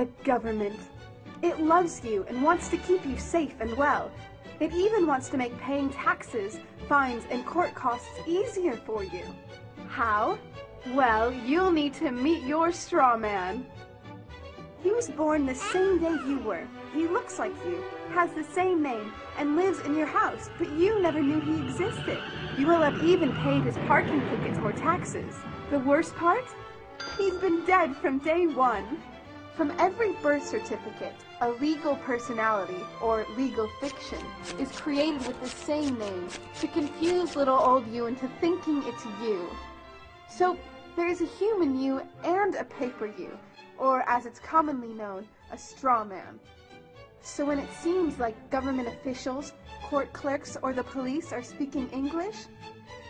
the government. It loves you and wants to keep you safe and well. It even wants to make paying taxes, fines, and court costs easier for you. How? Well, you'll need to meet your Strawman. He was born the same day you were. He looks like you, has the same name, and lives in your house, but you never knew he existed. You will have even paid his parking tickets or taxes. The worst part? He's been dead from day one. From every birth certificate, a legal personality, or legal fiction, is created with the same name to confuse little old you into thinking it's you. So, there is a human you and a paper you, or as it's commonly known, a strawman. So when it seems like government officials, court clerks, or the police are speaking English,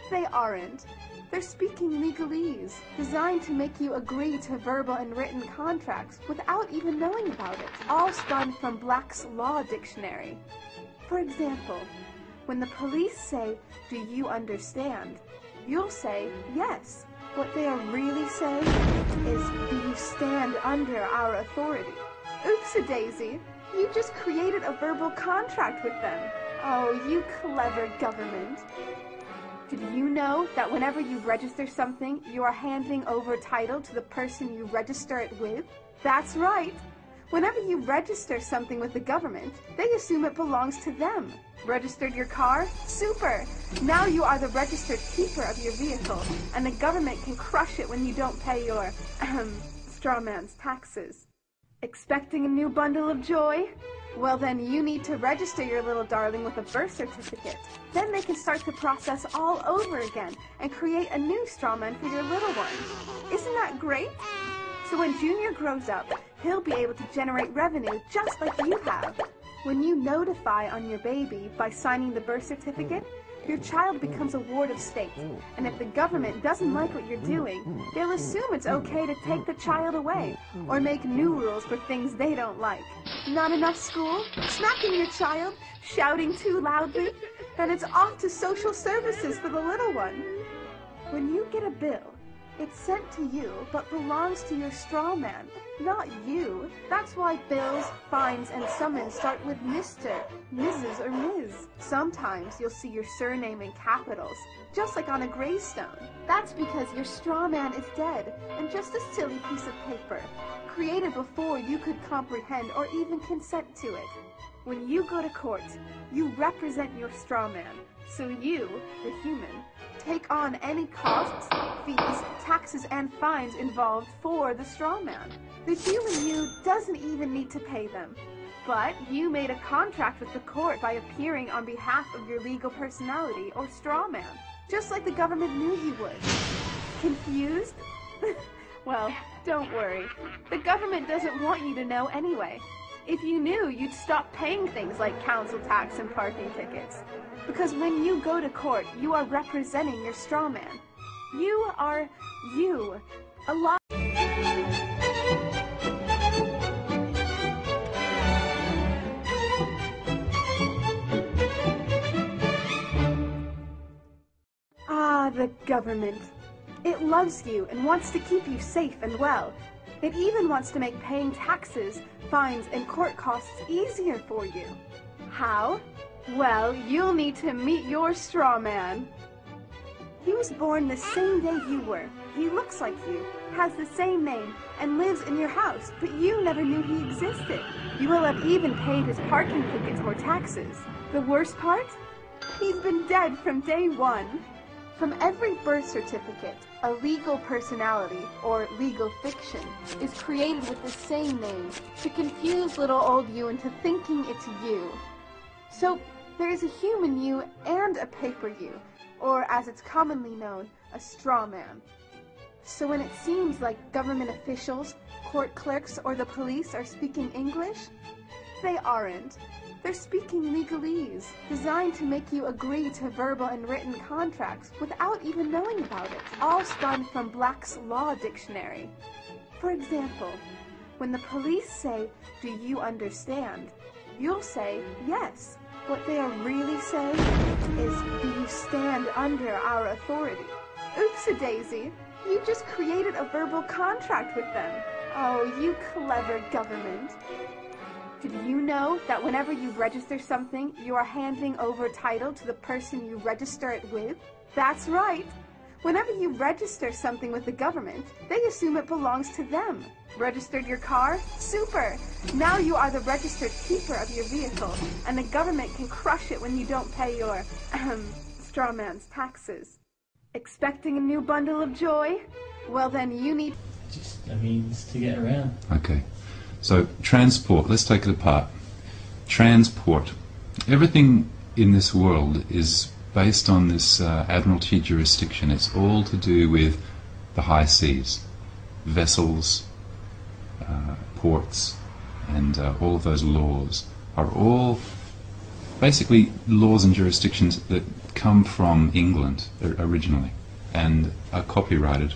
they aren't. They're speaking legalese, designed to make you agree to verbal and written contracts without even knowing about it, all spun from Black's Law Dictionary. For example, when the police say, "Do you understand?" you'll say, "Yes." What they are really saying is, "Do you stand under our authority?" Oops-a-daisy, you just created a verbal contract with them. Oh, you clever government. Did you know that whenever you register something, you are handing over title to the person you register it with? That's right. Whenever you register something with the government, they assume it belongs to them. Registered your car? Super! Now you are the registered keeper of your vehicle, and the government can crush it when you don't pay your, strawman's taxes. Expecting a new bundle of joy? Well then, you need to register your little darling with a birth certificate. Then they can start the process all over again and create a new strawman for your little one. Isn't that great? So when Junior grows up, he'll be able to generate revenue just like you have. When you notify on your baby by signing the birth certificate, your child becomes a ward of state, and if the government doesn't like what you're doing, they'll assume it's okay to take the child away, or make new rules for things they don't like. Not enough school? Smacking your child? Shouting too loudly? Then it's off to social services for the little one. When you get a bill, it's sent to you, but belongs to your strawman, not you. That's why bills, fines, and summons start with Mr., Mrs., or Ms. Sometimes you'll see your surname in capitals, just like on a gravestone. That's because your strawman is dead, and just a silly piece of paper, created before you could comprehend or even consent to it. When you go to court, you represent your strawman, so you, the human, take on any costs, fees, taxes, and fines involved for the strawman. The human you doesn't even need to pay them. But you made a contract with the court by appearing on behalf of your legal personality or strawman, just like the government knew you would. Confused? Well, don't worry. The government doesn't want you to know anyway. If you knew, you'd stop paying things like council tax and parking tickets. Because when you go to court, you are representing your strawman. You are you. A lot. Ah, the government. It loves you and wants to keep you safe and well. It even wants to make paying taxes, fines, and court costs easier for you. How? Well, you'll need to meet your strawman. He was born the same day you were. He looks like you, has the same name, and lives in your house, but you never knew he existed. You will have even paid his parking tickets or taxes. The worst part? He's been dead from day one. From every birth certificate, a legal personality, or legal fiction, is created with the same name to confuse little old you into thinking it's you. So, there is a human you and a paper you, or as it's commonly known, a strawman. So when it seems like government officials, court clerks, or the police are speaking English, they aren't. They're speaking legalese, designed to make you agree to verbal and written contracts without even knowing about it, all spun from Black's Law Dictionary. For example, when the police say, "Do you understand?" you'll say, "Yes." What they are really saying is, "Do you stand under our authority?" Oops-a-daisy, you just created a verbal contract with them. Oh, you clever government. Did you know that whenever you register something, you are handing over title to the person you register it with? That's right. Whenever you register something with the government, they assume it belongs to them. Registered your car? Super! Now you are the registered keeper of your vehicle, and the government can crush it when you don't pay your, Strawman's taxes. Expecting a new bundle of joy? Well then you need... Just a means to get around. Okay. So, transport, let's take it apart. Transport. Everything in this world is based on this Admiralty jurisdiction. It's all to do with the high seas, vessels, ports, and all of those laws are all basically laws and jurisdictions that come from England originally and are copyrighted,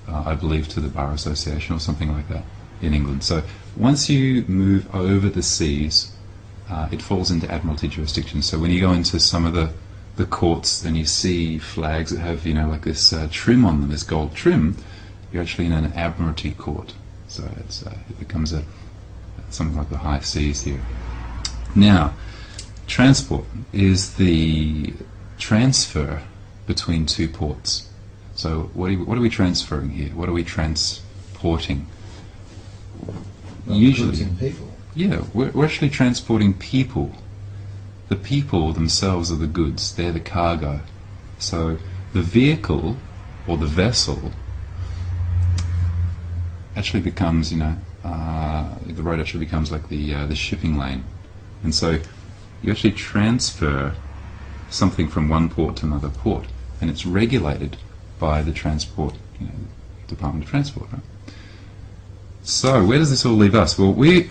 I believe, to the Bar Association or something like that in England. So once you move over the seas, it falls into Admiralty jurisdiction. So when you go into some of the courts and you see flags that have, like this trim on them, this gold trim, you're actually in an Admiralty court. So it becomes something like the high seas here. Now, transport is the transfer between two ports. So what are we transferring here? What are we transporting? Usually, people. Yeah, we're actually transporting people. The people themselves are the goods, they're the cargo. So the vehicle or the vessel actually becomes, the road actually becomes like the shipping lane. And so you actually transfer something from one port to another port, and it's regulated by the transport, Department of Transport, right? So where does this all leave us? Well, we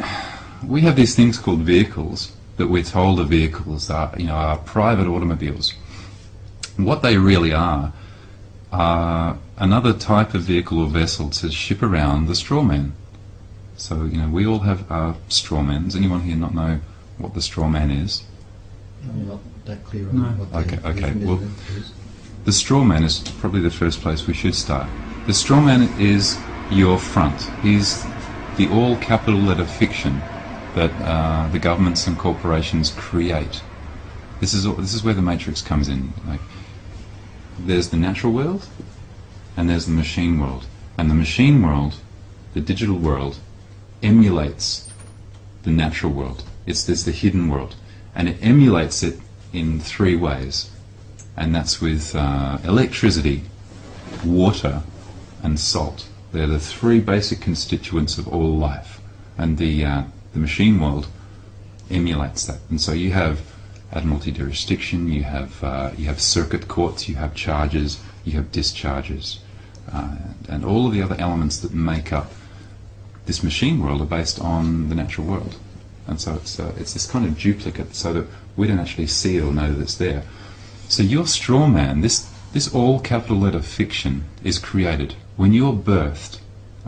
have these things called vehicles that we're told are vehicles, are private automobiles. What they really are another type of vehicle or vessel to ship around the Strawman. So, we all have our Strawmans. Anyone here not know what the Strawman is? I'm not that clear on what Okay. Well, the Strawman is probably the first place we should start. The Strawman is your front. He's the all-capital letter fiction that the governments and corporations create. This is where the matrix comes in. Like, there's the natural world, and there's the machine world. And the machine world, the digital world, emulates the natural world. There's the hidden world, and it emulates it in three ways, and that's with electricity, water, and salt. They're the three basic constituents of all life, and the machine world emulates that. And so you have Admiralty jurisdiction, you have circuit courts, you have charges, you have discharges, and all of the other elements that make up this machine world are based on the natural world. And so it's this kind of duplicate, so that we don't actually see it or know that it's there. So your Strawman, this all capital letter fiction, is created when you're birthed.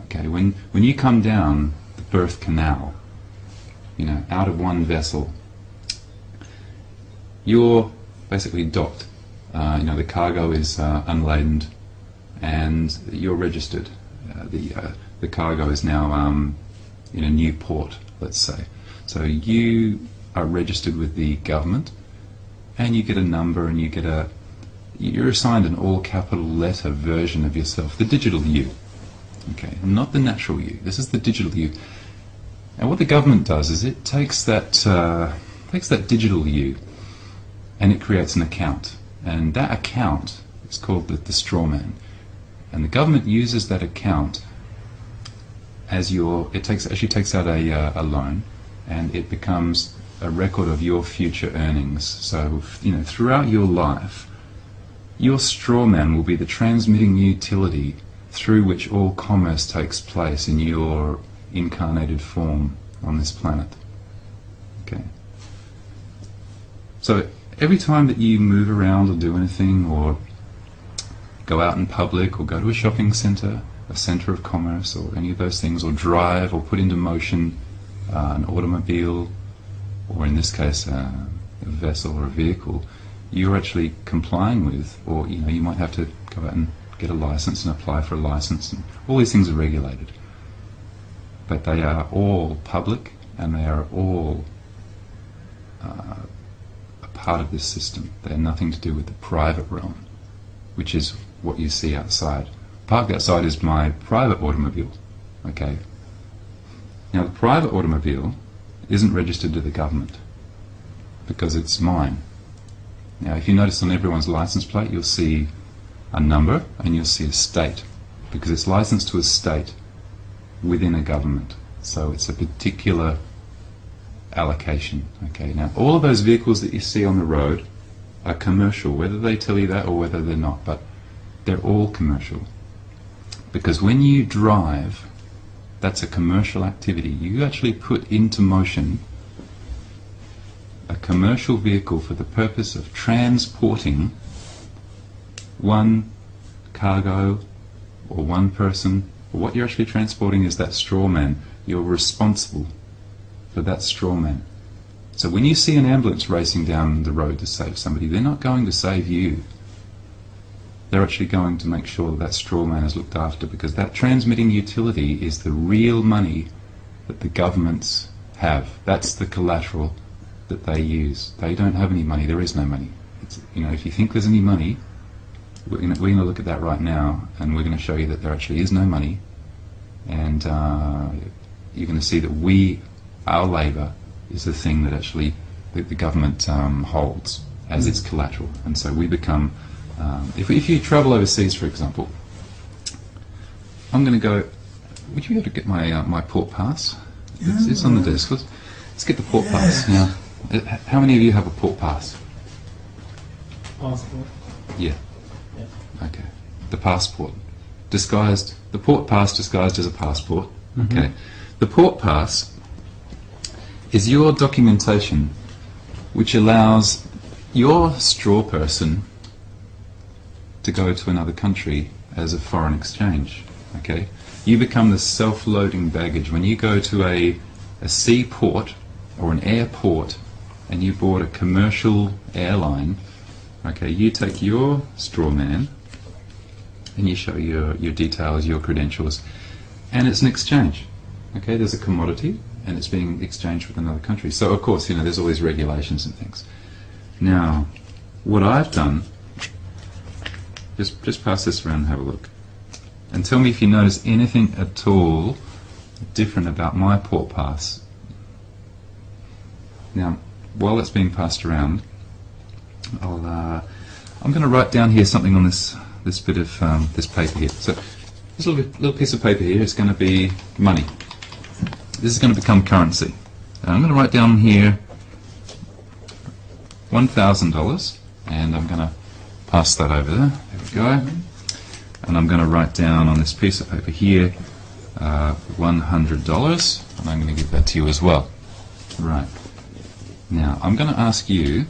Okay, when you come down the birth canal, out of one vessel, you're basically docked. The cargo is unladen, and you're registered. The cargo is now in a new port, let's say. So you are registered with the government, and you get a number, and you're assigned an all-capital letter version of yourself, the digital you. Okay, not the natural you. This is the digital you. And what the government does is it takes that digital you, and it creates an account, and that account is called the Strawman, and the government uses that account as actually takes out a loan, and it becomes a record of your future earnings. So throughout your life, your Strawman will be the transmitting utility through which all commerce takes place in your incarnated form on this planet. Okay. So every time that you move around or do anything, or go out in public, or go to a shopping centre, a centre of commerce, or any of those things, or drive or put into motion an automobile, or in this case a vessel or a vehicle, you're actually complying with, or you might have to go out and get a license and apply for a license, and all these things are regulated. but they are all public and they are all a part of this system. They have nothing to do with the private realm, which is what you see outside. Parked outside is my private automobile. Okay. Now the private automobile isn't registered to the government because it's mine. Now if you notice on everyone's license plate you'll see a number and you'll see a state, because it's licensed to a state within a government. So it's a particular allocation. Okay. Now all of those vehicles that you see on the road are commercial, whether they tell you that or whether they're not, but they're all commercial. Because when you drive, that's a commercial activity. You actually put into motion a commercial vehicle for the purpose of transporting one cargo or one person. What you're actually transporting is that straw man. You're responsible for that straw man. So when you see an ambulance racing down the road to save somebody, they're not going to save you. They're actually going to make sure that that straw man is looked after, because that transmitting utility is the real money that the governments have. That's the collateral that they use. They don't have any money. There is no money. It's, you know, if you think there's any money, we're going to look at that right now, and we're going to show you that there actually is no money, and you're going to see that our labour is the thing that actually the government holds as its collateral. And so we become, if you travel overseas, for example, I'm going to go, would you be able to get my port pass? It's on the desk. Let's get the port pass. Now, how many of you have a port pass? Passport. Yeah. Yeah. Okay. The passport. Disguised, the port pass disguised as a passport. Mm-hmm. Okay. The port pass is your documentation which allows your straw person to go to another country as a foreign exchange. Okay. You become the self-loading baggage. When you go to a seaport or an airport and you board a commercial airline, okay, you take your straw man and you show your details, your credentials, and it's an exchange. Okay, there's a commodity and it's being exchanged with another country. So of course, you know, there's all these regulations and things. Now, what I've done, just pass this around and have a look. And tell me if you notice anything at all different about my port pass. Now, while it's being passed around, I'm going to write down here something on this bit of this paper here. So this little piece of paper here is going to be money. This is going to become currency. I'm going to write down here $1,000, and I'm going to pass that over there. There we go. And I'm going to write down on this piece of paper here $100, and I'm going to give that to you as well. Right. Now, I'm going to ask you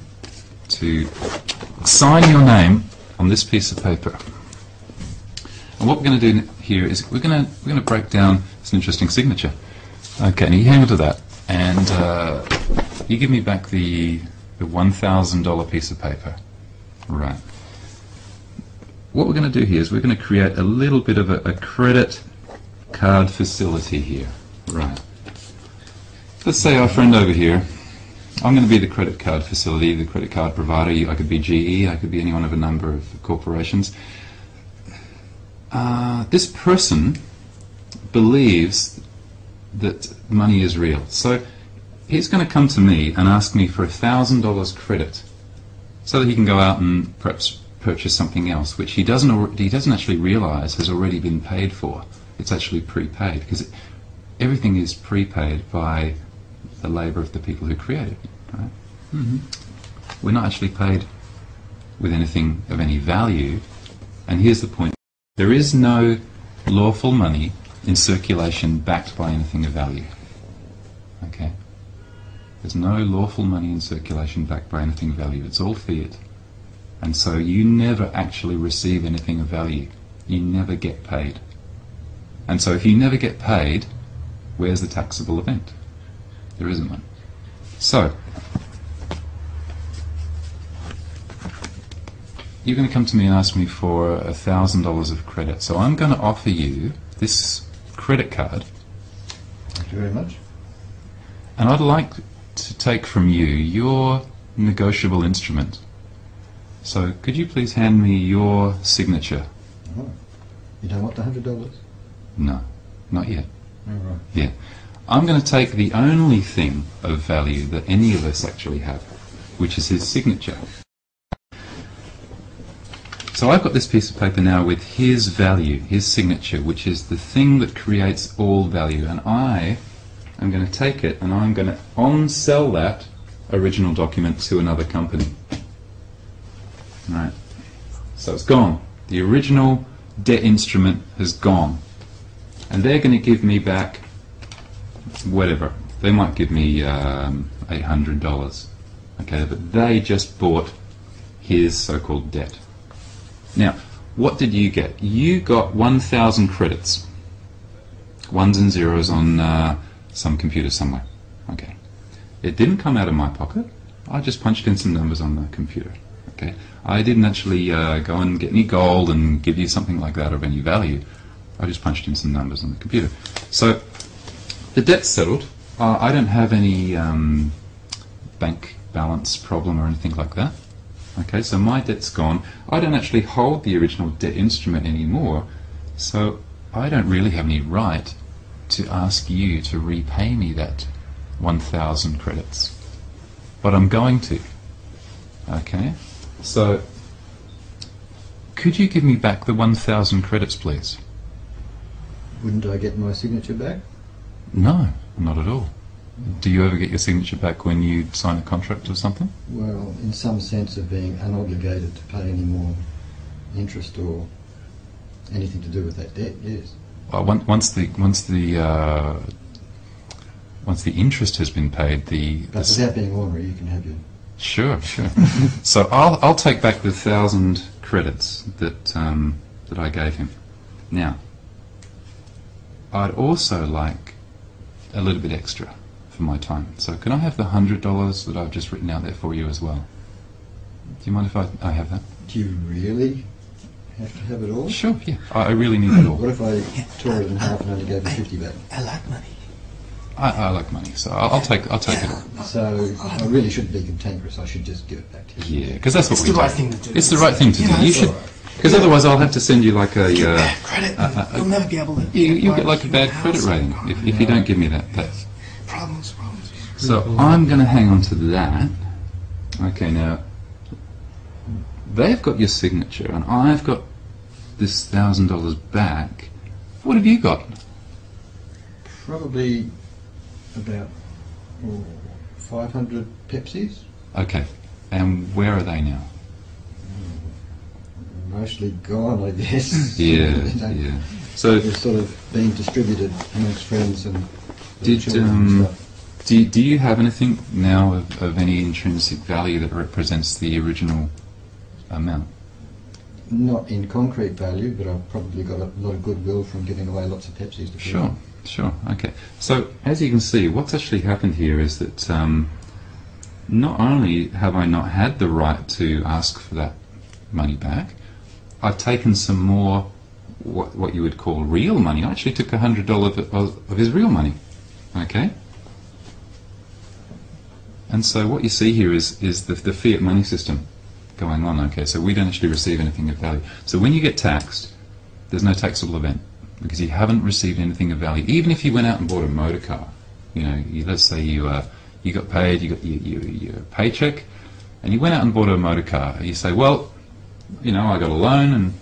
to sign your name on this piece of paper. And what we're going to do here is we're going to break down. It's an interesting signature. Okay, now you hang on to that, and you give me back the $1,000 piece of paper. Right. What we're going to do here is we're going to create a little bit of a credit card facility here. Right. Let's say our friend over here, I'm going to be the credit card facility, the credit card provider. I could be GE, I could be any one of a number of corporations. This person believes that money is real. So he's going to come to me and ask me for $1,000 credit so that he can go out and perhaps purchase something else, which he doesn't actually realize has already been paid for. It's actually prepaid, because everything is prepaid by the labour of the people who create it. Right? Mm-hmm. We're not actually paid with anything of any value. And here's the point. There is no lawful money in circulation backed by anything of value. Okay? There's no lawful money in circulation backed by anything of value. It's all fiat. And so you never actually receive anything of value. You never get paid. And so if you never get paid, where's the taxable event? There isn't one. So, you're going to come to me and ask me for $1,000 of credit. So I'm going to offer you this credit card Thank you very much. And I'd like to take from you your negotiable instrument. So could you please hand me your signature? Oh. You don't want the $100? No, not yet. All right. Yeah. I'm going to take the only thing of value that any of us actually have, which is his signature. So I've got this piece of paper now with his value, his signature, which is the thing that creates all value. And I am going to take it and I'm going to on-sell that original document to another company. Right. So it's gone. The original debt instrument has gone. And they're going to give me back whatever. They might give me $800. Okay, but they just bought his so-called debt. Now, what did you get? You got 1,000 credits. Ones and zeros on some computer somewhere. Okay. It didn't come out of my pocket. I just punched in some numbers on the computer. Okay. I didn't actually go and get any gold and give you something like that of any value. I just punched in some numbers on the computer. So the debt's settled. I don't have any bank balance problem or anything like that. Okay, so my debt's gone. I don't actually hold the original debt instrument anymore, so I don't really have any right to ask you to repay me that 1,000 credits. But I'm going to. Okay, so could you give me back the 1,000 credits, please? Wouldn't I get my signature back? No, not at all. Do you ever get your signature back when you sign a contract or something? Well, in some sense of being unobligated to pay any more interest or anything to do with that debt, yes. Well, once the interest has been paid, But without being ornery, you can have your... Sure. So I'll take back the 1,000 credits that I gave him. Now, I'd also like a little bit extra for my time. So can I have the $100 that I've just written out there for you as well? Do you mind if I have that? Do you really have to have it all? Sure, yeah. I really need it all. What if I tore it in half and only gave you 50 back? I like money. I like money, so I'll take it all. So I really shouldn't be cantankerous. I should just give it back to you. Yeah, because that's what It's we the do. right thing to do. It's the right thing to do. Yeah, You that's should, because otherwise I'll have to send you like a. Bad credit. You'll never be able to. You'll get like a bad credit rating if you don't give me that. Problems. So I'm going to hang on to that. Okay, now they've got your signature, and I've got this $1,000 back. What have you got? Probably about 500 Pepsis. Okay, and where are they now? Mostly gone, I guess. Yeah. So They're sort of being distributed amongst friends and Did children and stuff. do you have anything now of any intrinsic value that represents the original amount? Not in concrete value, but I've probably got a lot of goodwill from giving away lots of Pepsis to people. Sure. Okay. So as you can see, what's actually happened here is that not only have I not had the right to ask for that money back, I've taken some more what you would call real money. I actually took $100 of his real money. Okay. And so what you see here is the fiat money system going on. Okay, so we don't actually receive anything of value. So when you get taxed, there's no taxable event because you haven't received anything of value. Even if you went out and bought a motor car, let's say you got paid, you got your paycheck, and you went out and bought a motor car. You say, well, I got a loan and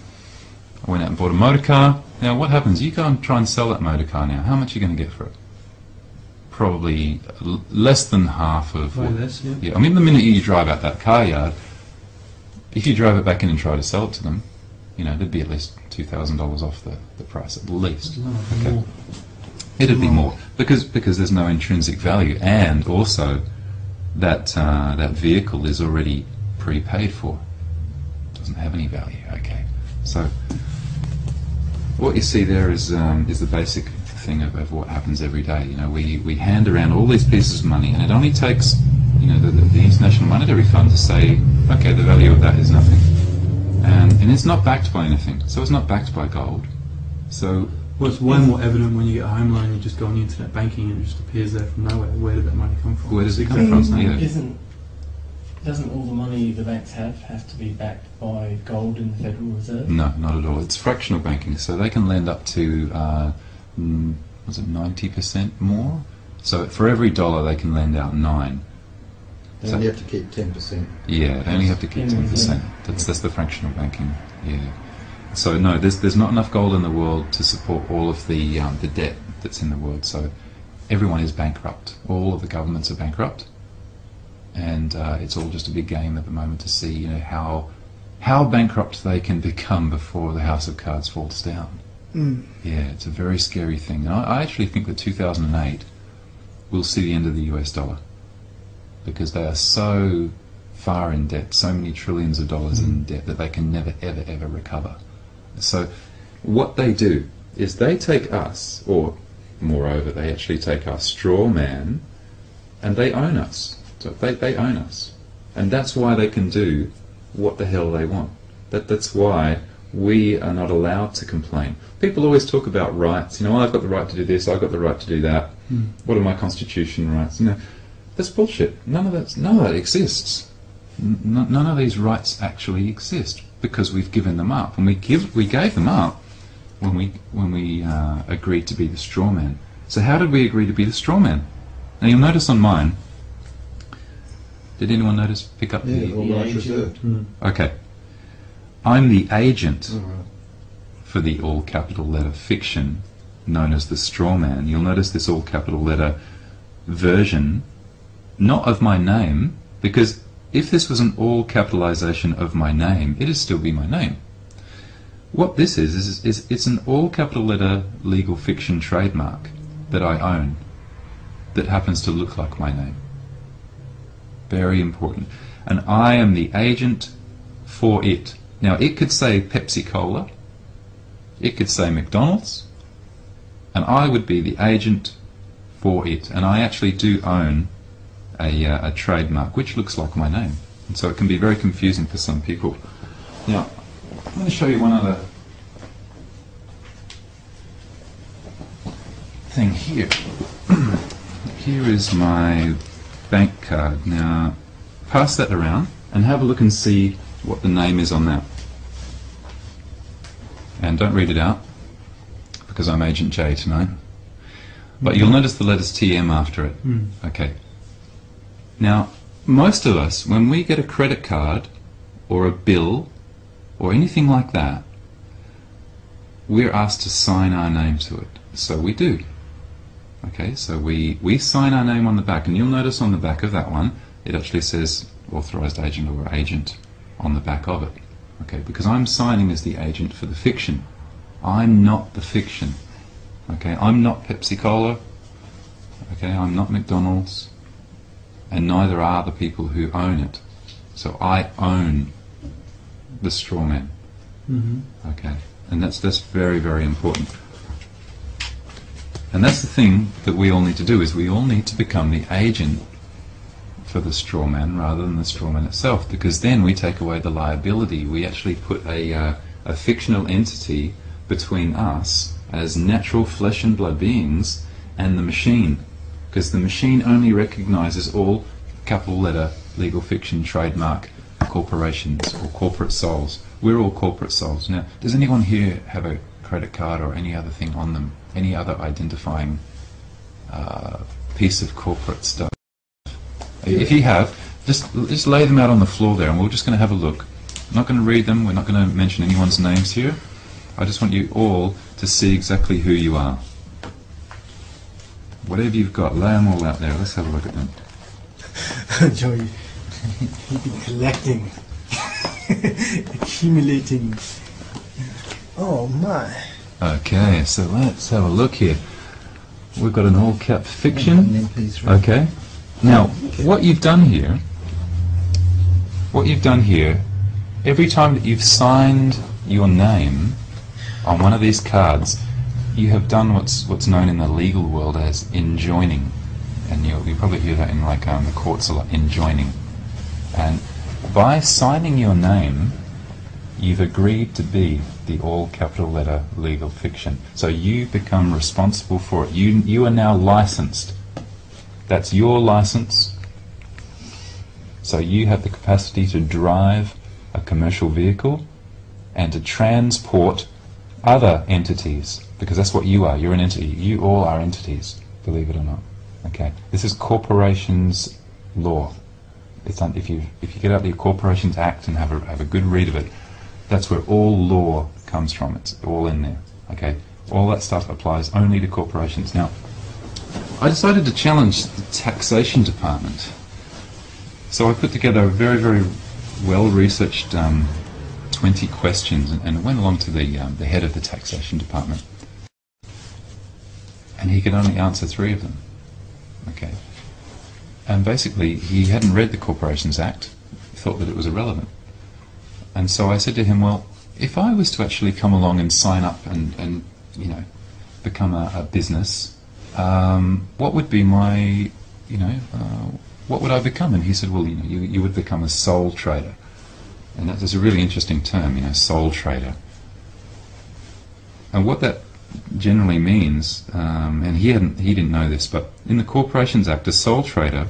I went out and bought a motor car. Now what happens? You go and try and sell that motor car now. How much are you going to get for it? Probably less than half of what, less, yeah. Yeah, I mean, the minute you drive out that car yard, if you drove it back in and try to sell it to them, there'd be at least $2,000 off the price, at least. Okay. It'd be more because there's no intrinsic value, and also that vehicle is already prepaid for. Doesn't have any value. Okay, so what you see there is the basic thing of what happens every day. We hand around all these pieces of money, and it only takes the International Monetary Fund to say, okay, the value of that is nothing, and it's not backed by anything. So it's not backed by gold. So Well, it's way more evident when you get a home loan, you just go on internet banking and it just appears there from nowhere. Where did that money come from? Where does it come Exactly. from? Yeah. Doesn't all the money the banks have to be backed by gold in the Federal Reserve? No, not at all. It's fractional banking, so they can lend up to, was it 90% more? So for every dollar they can lend out 9. They only have to keep 10%. Yeah, they only have to keep 10%. That's the fractional banking. Yeah. So no, there's not enough gold in the world to support all of the debt that's in the world. So everyone is bankrupt. All of the governments are bankrupt, and it's all just a big game at the moment to see, you know, how bankrupt they can become before the house of cards falls down. Yeah, it's a very scary thing. And I actually think that 2008 will see the end of the US dollar, because they are so far in debt, so many trillions of dollars in debt, that they can never, ever, ever recover. So what they do is they take us, or moreover, they actually take our straw man, and they own us. So they own us. And that's why they can do what the hell they want. That's why we are not allowed to complain. People always talk about rights. You know, I've got the right to do this, I've got the right to do that. What are my constitutional rights? You know, that's bullshit. None of that exists. None of these rights actually exist, because we've given them up, and we gave them up when we agreed to be the straw man. So how did we agree to be the straw man? Now you'll notice on mine. Did anyone pick up Yeah, the all rights reserved. Okay. I'm the agent All right. for the all capital letter fiction known as the straw man. You'll notice this all capital letter version, not of my name, because if this was an all capitalization of my name, it'd still be my name. What this is it's an all capital letter legal fiction trademark that I own that happens to look like my name. Very important. And I am the agent for it. Now, it could say Pepsi Cola, it could say McDonald's, and I would be the agent for it. And I actually do own a trademark which looks like my name. And so it can be very confusing for some people. Now, I'm going to show you one other thing here. Here is my bank card. Now, pass that around and have a look and see what the name is on that. And don't read it out, because I'm Agent J tonight. But you'll notice the letters TM after it. Okay. Now, most of us, when we get a credit card or a bill or anything like that, we're asked to sign our name to it. So we do. Okay, so we sign our name on the back, and you'll notice on the back of that one, it actually says authorized agent or agent on the back of it. Okay, because I'm signing as the agent for the fiction. I'm not the fiction. Okay, I'm not Pepsi Cola. Okay, I'm not McDonald's. And neither are the people who own it. So I own the straw man. Okay, and that's very, very important. And that's the thing that we all need to do, is we all need to become the agent for the straw man rather than the straw man itself, because then we take away the liability. We actually put a fictional entity between us as natural flesh and blood beings and the machine, because the machine only recognizes all capital letter legal fiction trademark corporations or corporate souls. We're all corporate souls. Now, does anyone here have a credit card or any other thing on them, any other identifying piece of corporate stuff? If you have, just lay them out on the floor there, and we're just going to have a look. I'm not going to read them, we're not going to mention anyone's names here. I just want you all to see exactly who you are. Whatever you've got, lay them all out there. Let's have a look at them. Joey, collecting, accumulating. Oh my. Okay, so let's have a look here. We've got an all-cap fiction. Okay. Now, what you've done here, every time that you've signed your name on one of these cards, you have done what's known in the legal world as enjoining. And you'll probably hear that in the courts a lot, enjoining. And by signing your name, You've agreed to be the all capital letter legal fiction. So you become responsible for it. You are now licensed. That's your license. So you have the capacity to drive a commercial vehicle and to transport other entities, because that's what you are. You're an entity. You all are entities, believe it or not. Okay. This is corporations law. It's if you get out the Corporations Act and have a good read of it, that's where all law comes from. It's all in there. Okay. All that stuff applies only to corporations. Now, I decided to challenge the taxation department. So I put together a very, very well-researched 20 questions and went along to the head of the taxation department. And he could only answer 3 of them. Okay. And basically, he hadn't read the Corporations Act, thought that it was irrelevant. And so I said to him, well, if I was to actually come along and sign up and you know, become a business, what would be my, you know, what would I become? And he said, well, you know, you would become a sole trader. And that's a really interesting term, you know, sole trader. And what that generally means, and he didn't know this, but in the Corporations Act, a sole trader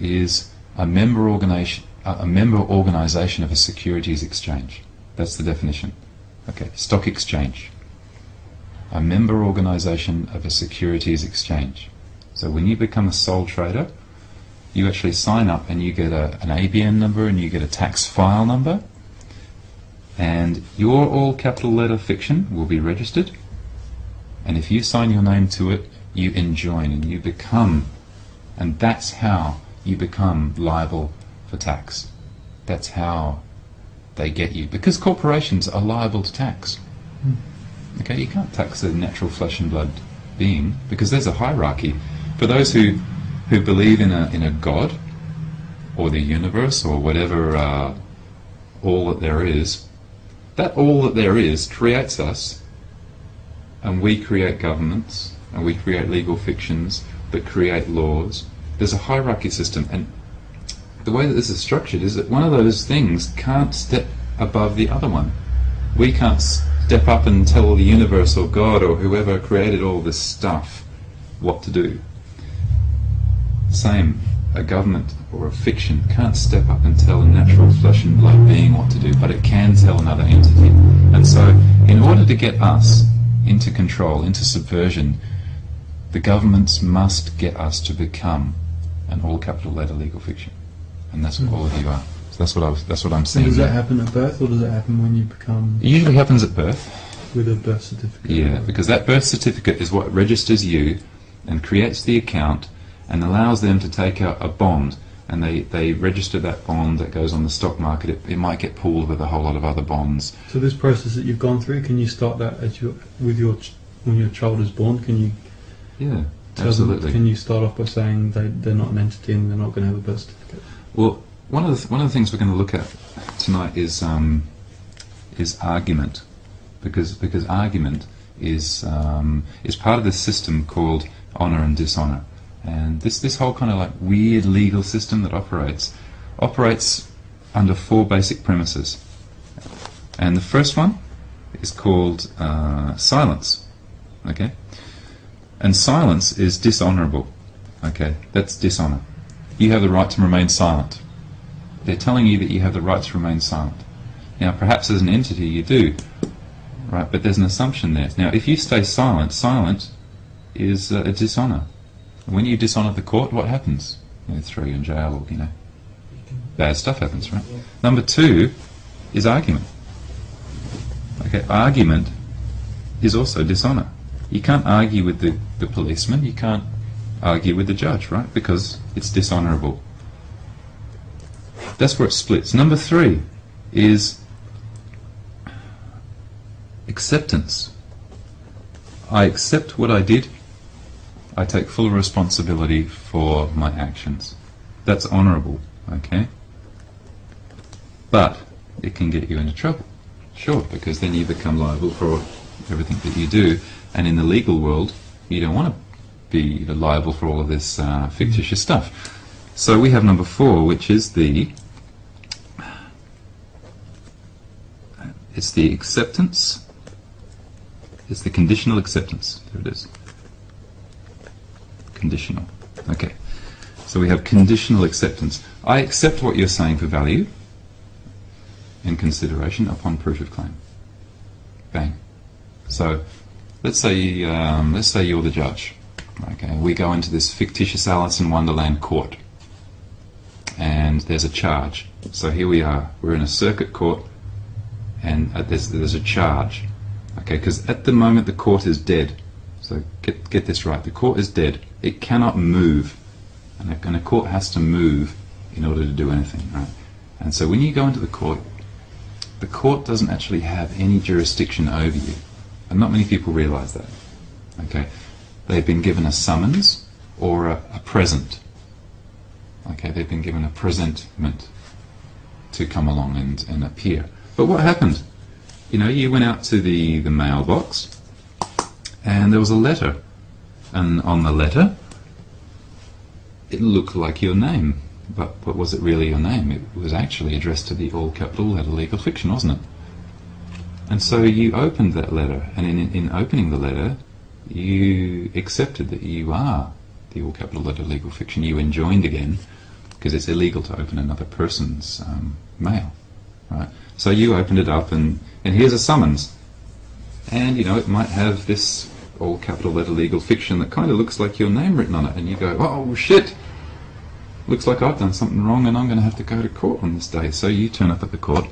is a member organisation of a securities exchange. That's the definition. Okay, stock exchange. A member organisation of a securities exchange. So when you become a sole trader, you actually sign up and you get an ABN number and you get a tax file number, and your all capital letter fiction will be registered, and if you sign your name to it, you enjoin and you become, and that's how you become liable for tax. That's how they get you, because corporations are liable to tax. Okay, you can't tax a natural flesh and blood being, because there's a hierarchy. For those who believe in a God or the universe or whatever all that there is, that all that there is creates us, and we create governments and we create legal fictions that create laws. There's a hierarchy system, and the way that this is structured is that one of those things can't step above the other one. We can't step up and tell the universe or God or whoever created all this stuff what to do. Same, a government or a fiction can't step up and tell a natural flesh and blood being what to do, but it can tell another entity. And so, in order to get us into control, into subversion, the governments must get us to become an all capital letter legal fiction. And that's what all of you are. So that's what I'm So saying. does that happen at birth, or does it happen when you become... It usually happens at birth. With a birth certificate? Yeah, because that birth certificate is what registers you and creates the account and allows them to take out a bond, and they register that bond that goes on the stock market. It might get pooled with a whole lot of other bonds. So this process that you've gone through, can you start that when your child is born? Can you... Yeah, absolutely. Can you start off by saying they're not an entity and they're not going to have a birth certificate? Well, one of the things we're going to look at tonight is argument, because argument is part of this system called honour and dishonour, and this whole kind of like weird legal system that operates under 4 basic premises, and the first one is called silence. Okay, and silence is dishonourable. Okay, that's dishonour. You have the right to remain silent. They're telling you that you have the right to remain silent. Now, perhaps as an entity you do, right? But there's an assumption there. Now, if you stay silent, silent is a dishonour. When you dishonour the court, what happens? They throw you in jail, or bad stuff happens, right? Number 2 is argument. Okay, argument is also dishonour. You can't argue with the policeman. You can't argue with the judge, right? Because it's dishonourable. That's where it splits. Number 3 is acceptance. I accept what I did. I take full responsibility for my actions. That's honourable, okay? But it can get you into trouble. Sure, because then you become liable for everything that you do. And in the legal world, you don't want to be liable for all of this fictitious stuff. So we have number 4, which is the It's the acceptance. It's the conditional acceptance. There it is. Conditional. Okay. So we have conditional acceptance. I accept what you're saying for value and consideration upon proof of claim. Bang. So let's say you're the judge. Okay. We go into this fictitious Alice in Wonderland court, and there's a charge. So here we are. We're in a circuit court, and there's a charge. Okay, because at the moment the court is dead. So get this right. The court is dead. It cannot move, and a court has to move in order to do anything, right? And so when you go into the court doesn't actually have any jurisdiction over you, and not many people realise that. Okay, they've been given a summons or a present. Okay, they've been given a presentment to come along and appear. But what happened? You know, you went out to the mailbox, and there was a letter, and on the letter it looked like your name, but was it really your name? It was actually addressed to the all capital letter legal fiction, wasn't it? And so you opened that letter, and in opening the letter you accepted that you are the all capital letter legal fiction. You enjoined again, because it's illegal to open another person's mail, right? So you opened it up, and here's a summons, and you know it might have this all capital letter legal fiction that kind of looks like your name written on it, and you go, oh shit, looks like I've done something wrong and I'm going to have to go to court on this day. So you turn up at the court,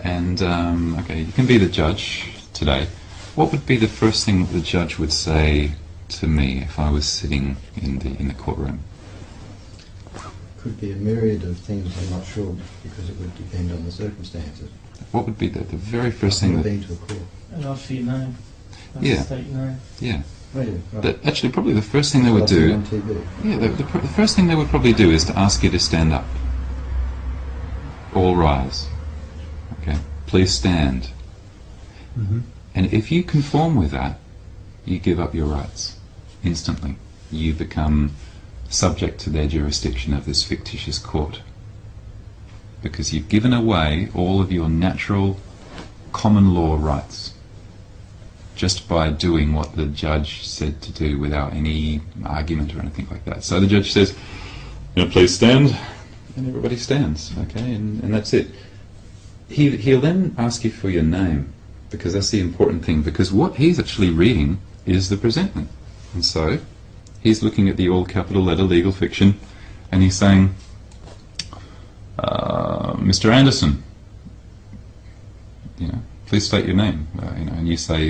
and okay, you can be the judge today. What would be the first thing the judge would say to me if I was sitting in the courtroom? Could be a myriad of things, I'm not sure, because it would depend on the circumstances. What would be the very first thing I've that... been to a court. And ask for your name. Yeah. State your name. Yeah. Oh, yeah, right. That actually, probably the first thing they would Like on do... TV. Yeah, the first thing they would probably do is to ask you to stand up. All rise. Okay. Please stand. Mm-hmm. And if you conform with that, you give up your rights instantly. You become subject to their jurisdiction of this fictitious court, because you've given away all of your natural common law rights just by doing what the judge said to do without any argument or anything like that. So the judge says, you know, please stand, and everybody stands, okay, and that's it. He'll then ask you for your name, because that's the important thing, because what he's actually reading is the presentment. And so he's looking at the all capital letter legal fiction, and he's saying, Mr. Anderson, you know, please state your name, you know, and you say,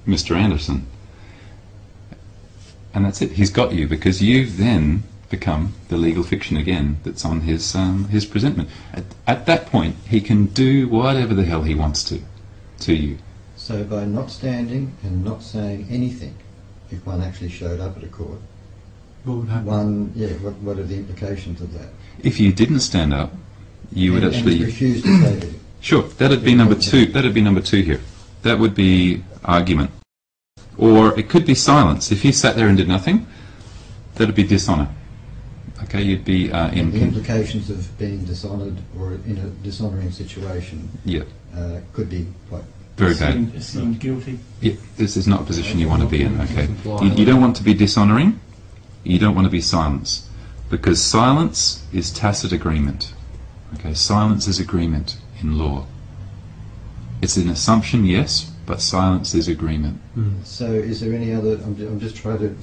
Mr. Anderson, and that's it. He's got you, because you've then become the legal fiction again that's on his presentment. At that point, he can do whatever the hell he wants to you. So by not standing and not saying anything, if one actually showed up at a court, What would happen? what are the implications of that? If you didn't stand up, you would actually... And refuse to say anything. Sure, that'd be number two. That'd be number two here. That would be argument. Or it could be silence. If you sat there and did nothing, that'd be dishonour. Okay, you'd be And the implications of being dishonoured or in a dishonouring situation could be quite... very bad. Seemed guilty. Yeah, this is not a position you want to be in, okay? You don't want to be dishonouring, you don't want to be silence, because silence is tacit agreement. Okay, silence is agreement in law. It's an assumption, yes, but silence is agreement. Mm. So is there any other... I'm just trying to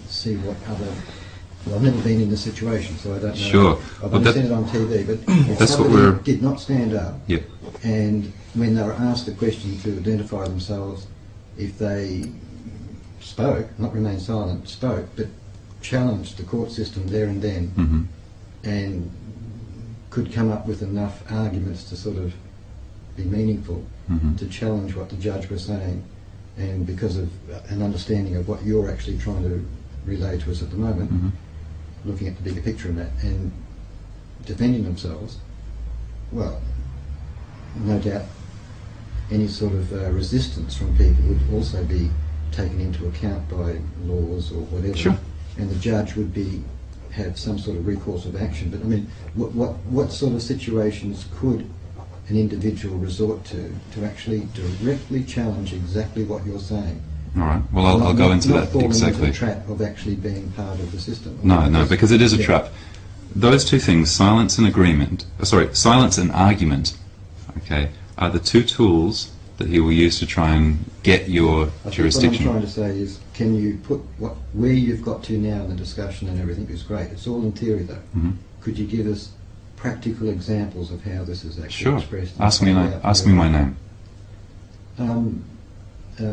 see what other... Well, I've never been in this situation, so I don't know. Sure. I've Well, only seen it on TV, but if that's what somebody we're... did not stand up, Yep. and when they were asked the question to identify themselves, if they spoke, not remain silent, spoke, but challenged the court system there and then, Mm-hmm. and could come up with enough arguments to sort of be meaningful, Mm-hmm. to challenge what the judge was saying, and because of an understanding of what you're actually trying to relay to us at the moment, Mm-hmm. looking at the bigger picture in that, and defending themselves, well, no doubt any sort of resistance from people would also be taken into account by laws or whatever. Sure. And the judge would have some sort of recourse of action. But I mean, what sort of situations could an individual resort to actually directly challenge exactly what you're saying. All right. Well, I'll go into not that falling exactly. into the trap of actually being part of the system. No, because it is a Yeah. trap. Those two things, silence and agreement, silence and argument, okay, are the two tools that he will use to try and get your I think jurisdiction. what I'm trying to say is, can you put where you've got to now in the discussion and everything is great. It's all in theory though. Mhm. Could you give us practical examples of how this is actually Sure. expressed? Ask me my name.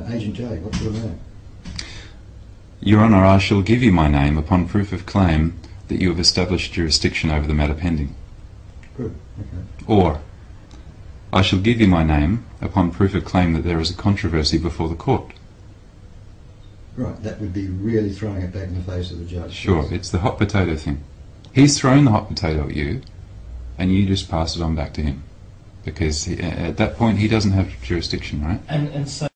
Agent J, what's your name? Your Honour, I shall give you my name upon proof of claim that you have established jurisdiction over the matter pending. Good. Okay. Or, I shall give you my name upon proof of claim that there is a controversy before the court. Right. That would be really throwing it back in the face of the judge. Sure, Yes. it's the hot potato thing. He's thrown the hot potato at you, and you just pass it on back to him. Because at that point he doesn't have jurisdiction, right? And so,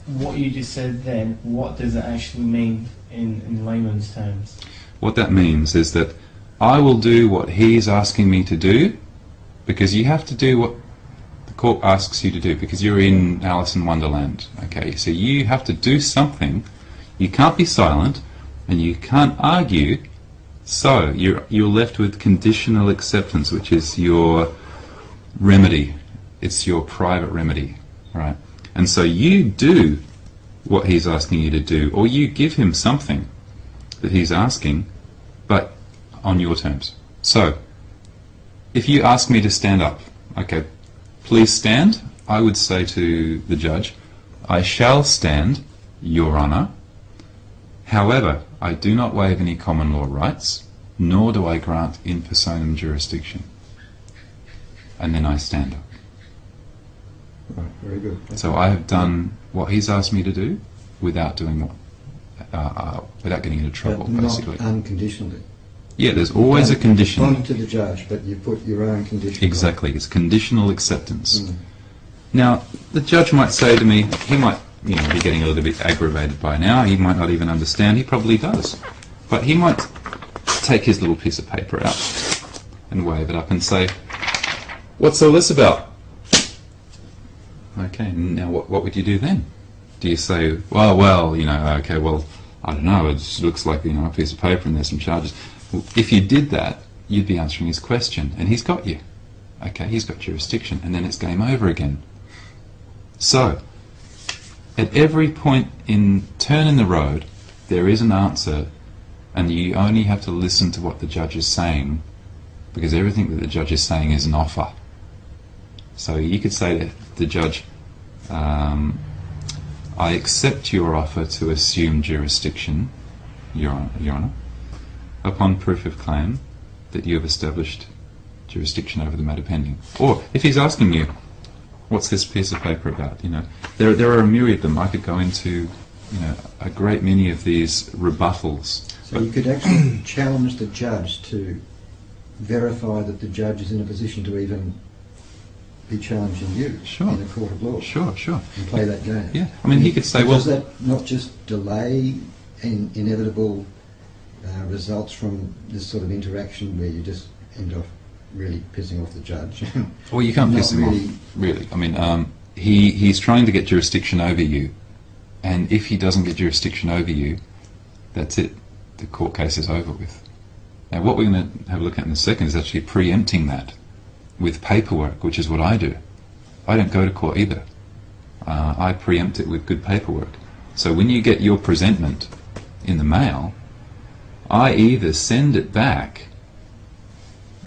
what you just said then, what does it actually mean in layman's terms? What that means is that I will do what he's asking me to do, because you have to do what the court asks you to do, because you're in Alice in Wonderland. Okay, so you have to do something. You can't be silent, and you can't argue. So you're left with conditional acceptance, which is your remedy. It's your private remedy, right? And so you do what he's asking you to do, or you give him something that he's asking, but on your terms. So, if you ask me to stand up, okay, please stand, I would say to the judge, I shall stand, Your Honour. However, I do not waive any common law rights, nor do I grant in personam jurisdiction. And then I stand up. Right. Very good. So I have done what he's asked me to do without doing what, without getting into trouble, But basically. not unconditionally. Yeah, there's always a condition. Respond to the judge, but you put your own condition. Exactly, it's conditional acceptance. Mm. Now, the judge might say to me, he might be getting a little bit aggravated by now, he might not even understand, he probably does. But he might take his little piece of paper out and wave it up and say, what's all this about? Okay, now what would you do then? Do you say, well, okay, well, I don't know, it just looks like, a piece of paper and there's some charges. Well, if you did that, you'd be answering his question, and he's got you. Okay, he's got jurisdiction, and then it's game over again. So, at every point turn in the road, there is an answer, and you only have to listen to what the judge is saying, because everything that the judge is saying is an offer. So you could say to the judge, I accept your offer to assume jurisdiction, Your Honour, upon proof of claim that you have established jurisdiction over the matter pending. Or, if he's asking you, what's this piece of paper about? There are a myriad of them. I could go into, a great many of these rebuttals. So you could actually challenge the judge to verify that the judge is in a position to even be challenging you Sure. in a court of law. Sure. And play that game. Yeah, I mean, he could say, Does well, that not just delay inevitable results from this sort of interaction where you just end up really pissing off the judge? well, you can't Not piss him really. off, really. I mean, he's trying to get jurisdiction over you, and if he doesn't get jurisdiction over you, that's it. The court case is over with. Now, what we're going to have a look at in a second is actually preempting that with paperwork, which is what I do. I don't go to court either. I preempt it with good paperwork. So when you get your presentment in the mail, I either send it back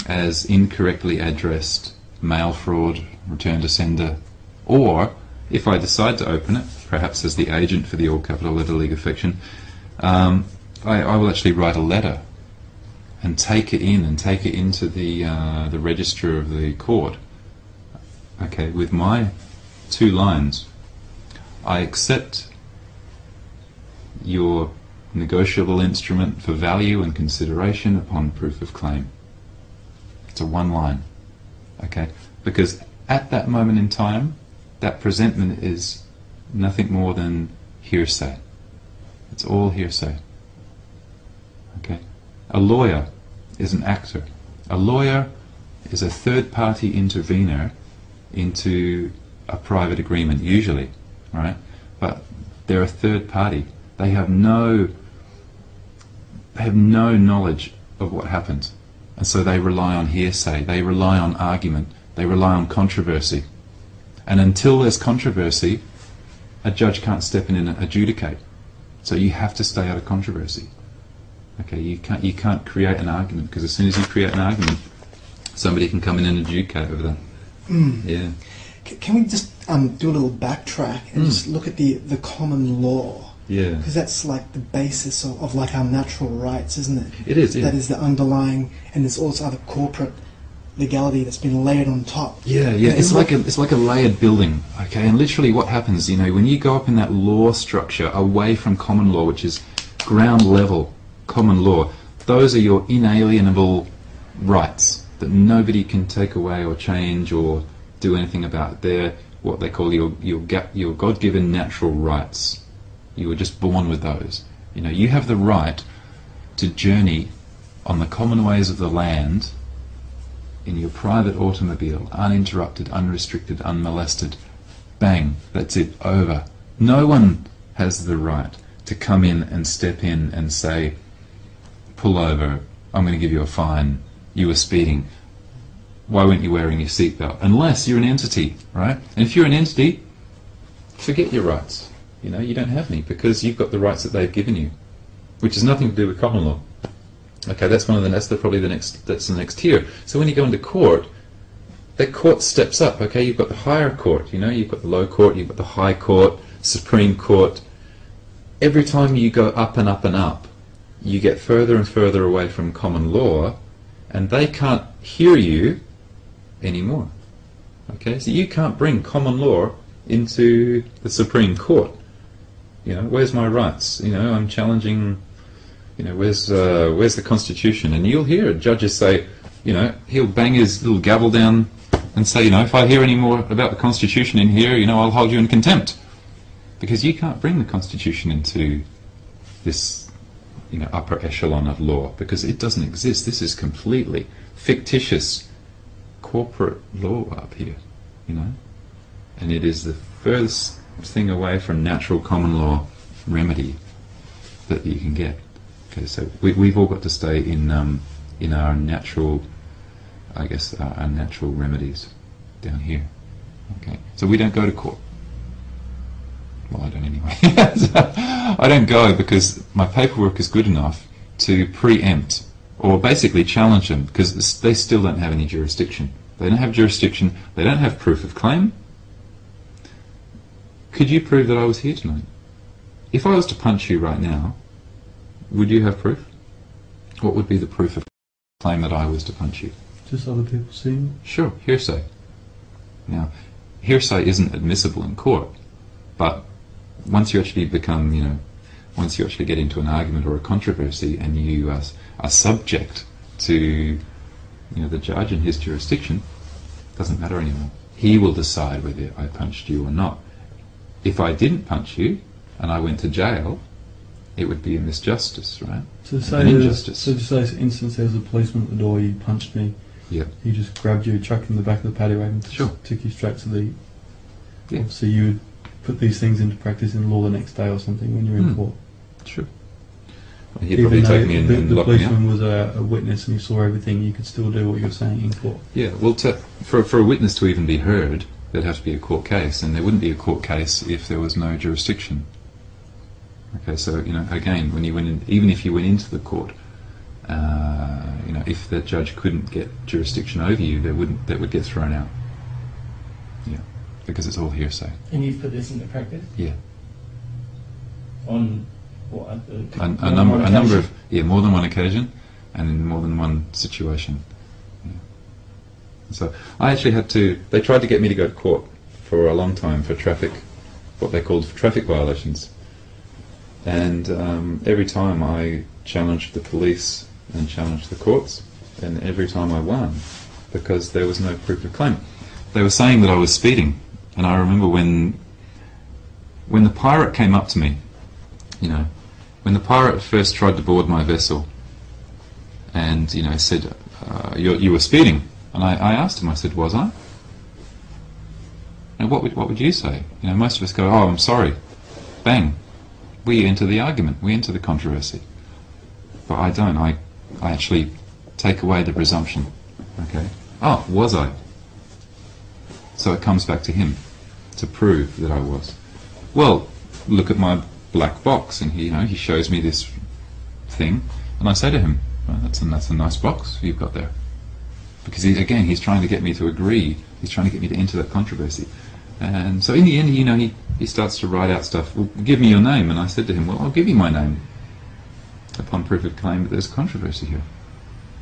as incorrectly addressed mail fraud, return to sender, or if I decide to open it, perhaps as the agent for the all capital letter League of Fiction, I will actually write a letter and take it into the register of the court. Okay, with my 2 lines. I accept your negotiable instrument for value and consideration upon proof of claim. It's a 1 line. Okay, because at that moment in time, that presentment is nothing more than hearsay. It's all hearsay. Okay. A lawyer is an actor. A lawyer is a third-party intervener into a private agreement usually, right? But they're a third party. They have no knowledge of what happens, and so they rely on hearsay, they rely on argument, they rely on controversy. And until there's controversy, a judge can't step in and adjudicate. So you have to stay out of controversy. Okay, you can't create an argument, because as soon as you create an argument, somebody can come in and adjudicate over that. Yeah. Can we just do a little backtrack and just look at the common law? Yeah. Because that's like the basis of like our natural rights, isn't it? It is, yeah. That is the underlying, and there's also other corporate legality that's been layered on top. Yeah, yeah. It's like a layered building, okay? And literally what happens, you know, when you go up in that law structure away from common law, which is ground level common law, those are your inalienable rights that nobody can take away or change or do anything about. They're what they call your God-given natural rights. You were just born with those. You know, you have the right to journey on the common ways of the land in your private automobile, uninterrupted, unrestricted, unmolested. Bang, that's it, over. No one has the right to come in and step in and say, pull over, I'm going to give you a fine, you were speeding, why weren't you wearing your seatbelt? Unless you're an entity, right? And if you're an entity, forget your rights. You know, you don't have any, because you've got the rights that they've given you, which has nothing to do with common law. Okay, that's probably the next tier. So when you go into court, that court steps up. Okay, you've got the higher court. You know, you've got the low court, you've got the high court, Supreme Court. Every time you go up and up and up, you get further and further away from common law, and they can't hear you anymore. Okay, so you can't bring common law into the Supreme Court. You know, where's my rights? You know, I'm challenging. You know, where's the Constitution? And you'll hear judges say, you know, he'll bang his little gavel down and say, you know, if I hear any more about the Constitution in here, you know, I'll hold you in contempt, because you can't bring the Constitution into this, you know, upper echelon of law, because it doesn't exist. This is completely fictitious corporate law up here, you know, and it is the furthest thing away from natural common law remedy that you can get. Okay, so we've all got to stay in our natural, I guess, our natural remedies down here. Okay, so we don't go to court. Well, I don't anyway. I don't go because my paperwork is good enough to preempt or basically challenge them, because they still don't have any jurisdiction. They don't have jurisdiction. They don't have proof of claim. Could you prove that I was here tonight? If I was to punch you right now, would you have proof? What would be the proof of claim that I was to punch you? Just other people seeing it? Sure, hearsay. Now, hearsay isn't admissible in court, but once you actually become, you know, once you actually get into an argument or a controversy and you are subject to, you know, the judge and his jurisdiction, it doesn't matter anymore. He will decide whether I punched you or not. If I didn't punch you and I went to jail, it would be a misjustice, right? So say an injustice. So just say, for instance, there was a policeman at the door, you punched me, Yeah. he just grabbed you, chucked you in the back of the paddy wagon, Sure. took you straight to the... Yeah. So you would put these things into practice in law the next day or something when you're in court. Sure. Well, he'd probably take me in and the lock me up. policeman was a witness and you saw everything, you could still do what you're saying in court. Yeah, well, for a witness to even be heard, there'd have to be a court case, and there wouldn't be a court case if there was no jurisdiction. Okay, so, you know, again, when you went in, even if you went into the court, you know, if the judge couldn't get jurisdiction over you, that would get thrown out. Yeah, because it's all hearsay. And you've put this into practice? Yeah. On what? A number of, yeah, more than one occasion, and in more than one situation. Yeah. So I actually had to. They tried to get me to go to court for a long time for traffic, what they called traffic violations. And every time I challenged the police and challenged the courts, and every time I won, because there was no proof of claim. They were saying that I was speeding, and I remember when the pirate came up to me, you know, when the pirate first tried to board my vessel, and, you know, said, you were speeding, and I asked him, I said, was I? And what would you say? You know, most of us go, oh, I'm sorry. Bang. We enter the argument. We enter the controversy. But I don't. I actually take away the presumption. Okay. Oh, was I? So it comes back to him to prove that I was. Well, look at my black box, and he shows me this thing, and I say to him, well, that's a nice box you've got there. Because he's trying to get me to agree. He's trying to get me to enter that controversy. And so in the end, he starts to write out stuff. Well, give me your name. And I said to him, well, I'll give you my name upon proof of claim, but there's controversy here.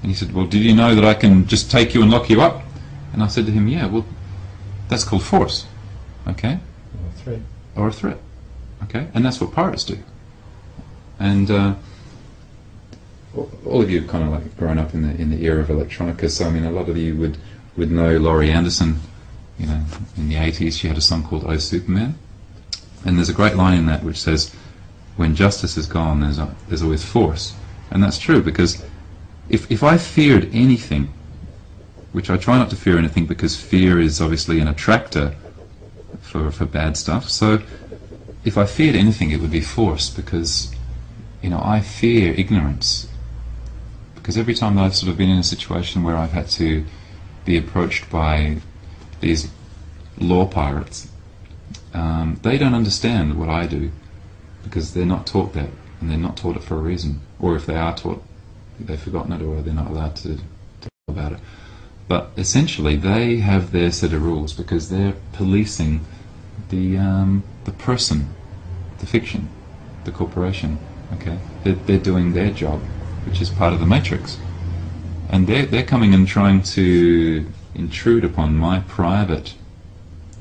And he said, well, did you know that I can just take you and lock you up? And I said to him, yeah, well, that's called force. Okay? Or a threat. Or a threat. Okay? And that's what pirates do. And all of you have kind of like grown up in the era of electronica, so I mean, a lot of you would know Laurie Anderson. You know, in the 80s, she had a song called "Oh Superman," and there's a great line in that which says, "When justice is gone, there's always force," and that's true, because if I feared anything, which I try not to fear anything because fear is obviously an attractor for bad stuff. So if I feared anything, it would be force, because I fear ignorance. Because every time that I've sort of been in a situation where I've had to be approached by these law pirates, they don't understand what I do, because they're not taught that, and they're not taught it for a reason. Or if they are taught, they've forgotten it, or they're not allowed to know about it. But essentially, they have their set of rules, because they're policing the person, the fiction, the corporation. Okay, they're doing their job, which is part of the matrix, and they're coming and trying to intrude upon my private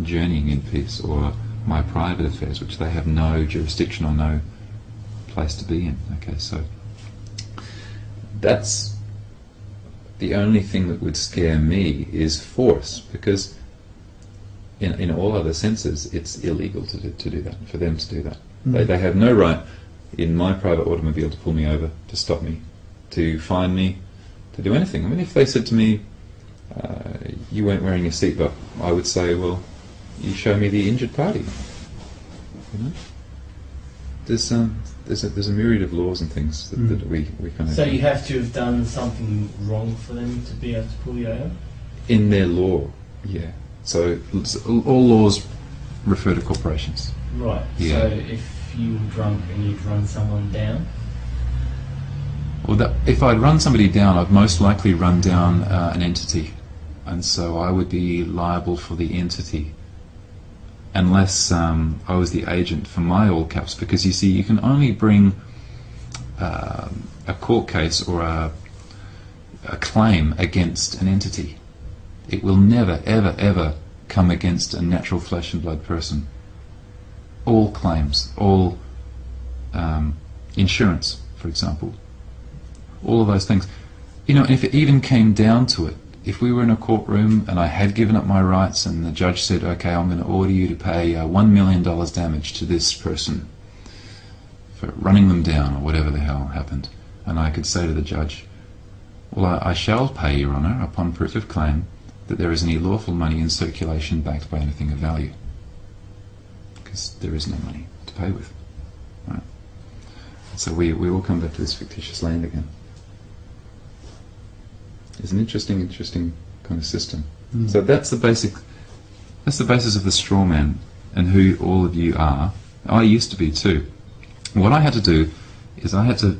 journeying in peace, or my private affairs, which they have no jurisdiction or no place to be in. Okay, so that's the only thing that would scare me is force, because in all other senses it's illegal to do that, for them to do that. They have no right in my private automobile to pull me over, to stop me, to fine me, to do anything. I mean, if they said to me, you weren't wearing your seatbelt, I would say, well, you show me the injured party. There's a myriad of laws and things that we kind of... So you have to have done something wrong for them to be able to pull you over? In their law, yeah. So all laws refer to corporations. Right. Yeah. So if you were drunk and you'd run someone down? Well, if I'd run somebody down, I'd most likely run down an entity. And so I would be liable for the entity, unless I was the agent for my all caps, because you see, you can only bring a court case or a claim against an entity. It will never, ever, ever come against a natural flesh and blood person. All claims, all insurance, for example, all of those things. If it even came down to it, if we were in a courtroom and I had given up my rights and the judge said, okay, I'm going to order you to pay $1 million damage to this person for running them down or whatever the hell happened, and I could say to the judge, well, I shall pay, Your Honour, upon proof of claim that there is any lawful money in circulation backed by anything of value, because there is no money to pay with. Right? So we all come back to this fictitious land again. It's an interesting kind of system. So that's the basis of the straw man, and who all of you are. I used to be too. What I had to do is I had to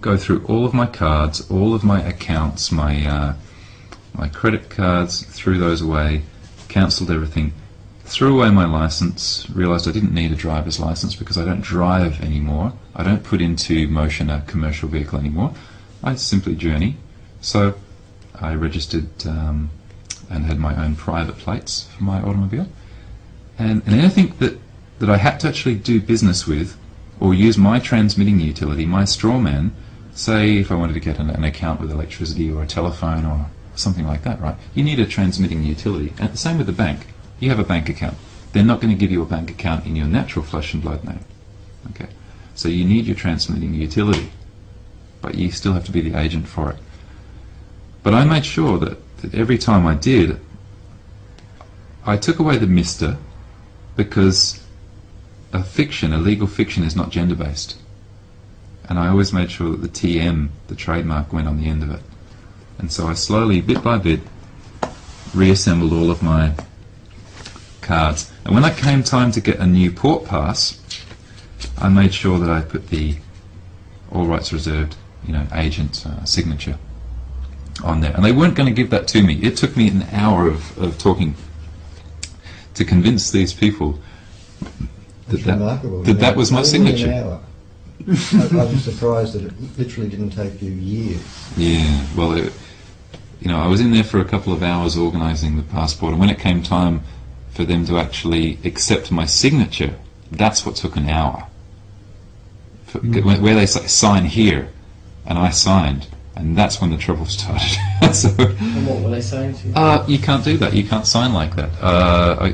go through all of my cards, all of my accounts, my credit cards, threw those away, cancelled everything, threw away my license, realised I didn't need a driver's license because I don't drive anymore. I don't put into motion a commercial vehicle anymore. I simply journey. So I registered and had my own private plates for my automobile. And anything that I had to actually do business with or use my transmitting utility, my straw man, say if I wanted to get an account with electricity or a telephone or something like that, right? You need a transmitting utility. And the same with the bank. You have a bank account. They're not going to give you a bank account in your natural flesh and blood name. Okay? So you need your transmitting utility, but you still have to be the agent for it. But I made sure that every time I did, I took away the Mr. because a legal fiction, is not gender-based. And I always made sure that the TM, the trademark, went on the end of it. And so I slowly, bit by bit, reassembled all of my cards. And when it came time to get a new port pass, I made sure that I put the all rights reserved, agent signature on there. And they weren't going to give that to me. It took me an hour of talking to convince these people that was my signature. I was surprised that it literally didn't take you years. Yeah, well, I was in there for a couple of hours organising the passport, and when it came time for them to actually accept my signature, that's what took an hour. Where they say, sign here, and I signed, and that's when the trouble started. And what were they saying to you? You can't do that, you can't sign like that.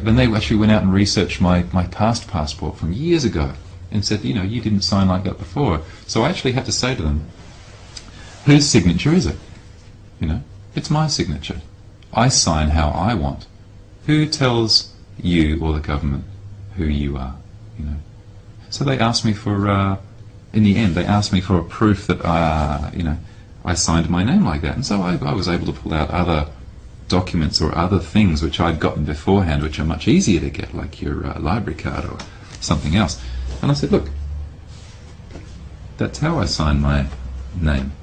Then they actually went out and researched my past passport from years ago, and said, you didn't sign like that before. So I actually had to say to them, whose signature is it? It's my signature. I sign how I want. Who tells you or the government who you are? So they asked me for, in the end, they asked me for a proof that I signed my name like that. And so I was able to pull out other documents or other things which I'd gotten beforehand, which are much easier to get, like your library card or something else. And I said, look, that's how I sign my name.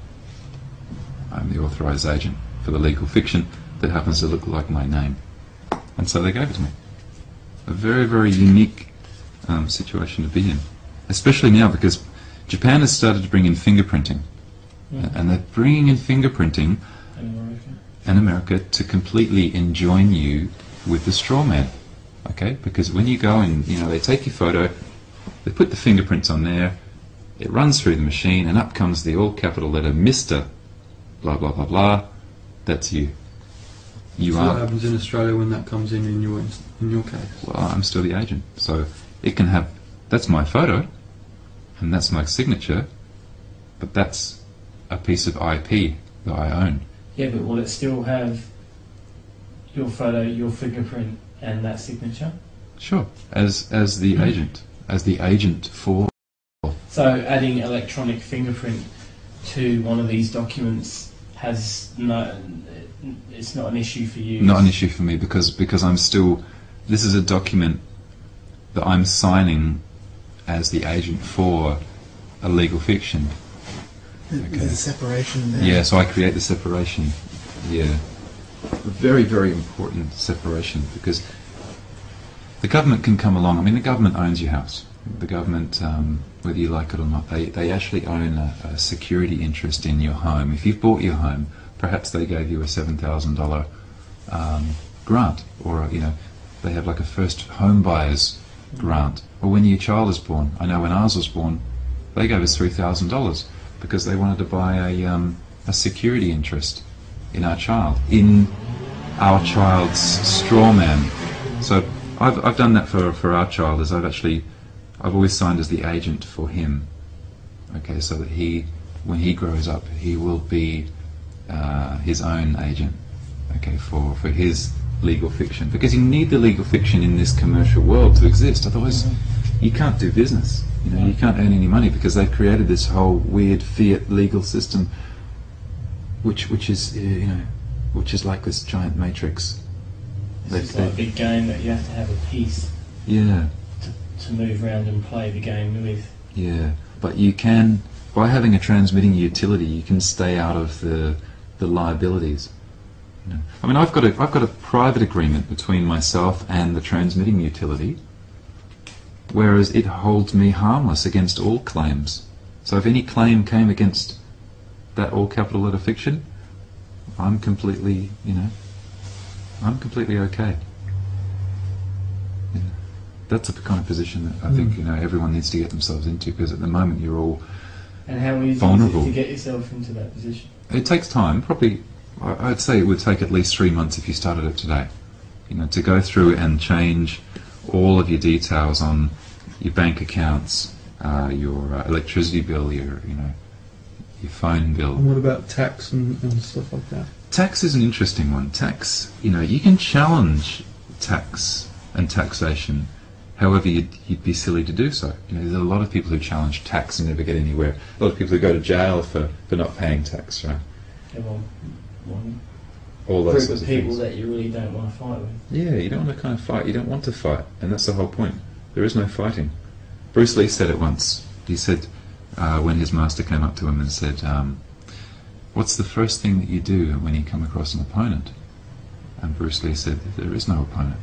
I'm the authorised agent for the legal fiction that happens to look like my name. And so they gave it to me. A very, very unique situation to be in. Especially now, because Japan has started to bring in fingerprinting. And they're bringing in fingerprinting and America to completely enjoin you with the Strawman. Okay? Because when you go and, they take your photo, they put the fingerprints on there, it runs through the machine, and up comes the all capital letter Mr. blah blah blah blah. That's you. So what happens in Australia when that comes in your case? Well, I'm still the agent, so it can have. That's my photo, and that's my signature, but that's a piece of IP that I own. Yeah, but will it still have your photo, your fingerprint, and that signature? Sure, as the agent for. So adding electronic fingerprint to one of these documents it's not an issue for you? Not an issue for me because I'm still, this is a document that I'm signing as the agent for a legal fiction. Okay. There's a separation there. Yeah, so I create the separation. Yeah. A very, very important separation because the government can come along. I mean, the government owns your house. The government, whether you like it or not, they actually own a security interest in your home. If you've bought your home, perhaps they gave you a $7,000 grant, or they have like a first home buyer's grant. Or when your child is born, I know when ours was born, they gave us $3,000 because they wanted to buy a security interest in our child, in our child's Strawman. So I've done that for our child. As I've always signed as the agent for him. Okay, so that when he grows up, he will be his own agent. Okay, for his legal fiction, because you need the legal fiction in this commercial world to exist. Otherwise, you can't do business. You can't earn any money because they've created this whole weird fiat legal system, which is like this giant matrix. It's like a big game that you have to have a piece. Yeah. To move around and play the game with. Yeah, but you can, by having a transmitting utility, you can stay out of the liabilities. I mean, I've got a private agreement between myself and the transmitting utility, whereas it holds me harmless against all claims. So if any claim came against that all capital letter fiction, I'm completely, I'm completely okay. That's the kind of position that I think everyone needs to get themselves into, because at the moment you're all and how easy vulnerable. Is it to get yourself into that position? It takes time. Probably, I'd say it would take at least 3 months if you started it today. To go through and change all of your details on your bank accounts, your electricity bill, your phone bill. And what about tax and stuff like that? Tax is an interesting one. Tax, you can challenge tax and taxation. However, you'd be silly to do so. You know, there's a lot of people who challenge tax and never get anywhere. A lot of people who go to jail for not paying tax, right? Yeah, one All those group sorts of of people things. that you really don't want to fight with. Yeah, you don't want to kind of fight. You don't want to fight, and that's the whole point. There is no fighting. Bruce Lee said it once. He said, when his master came up to him and said, "What's the first thing that you do when you come across an opponent?" And Bruce Lee said, "There is no opponent."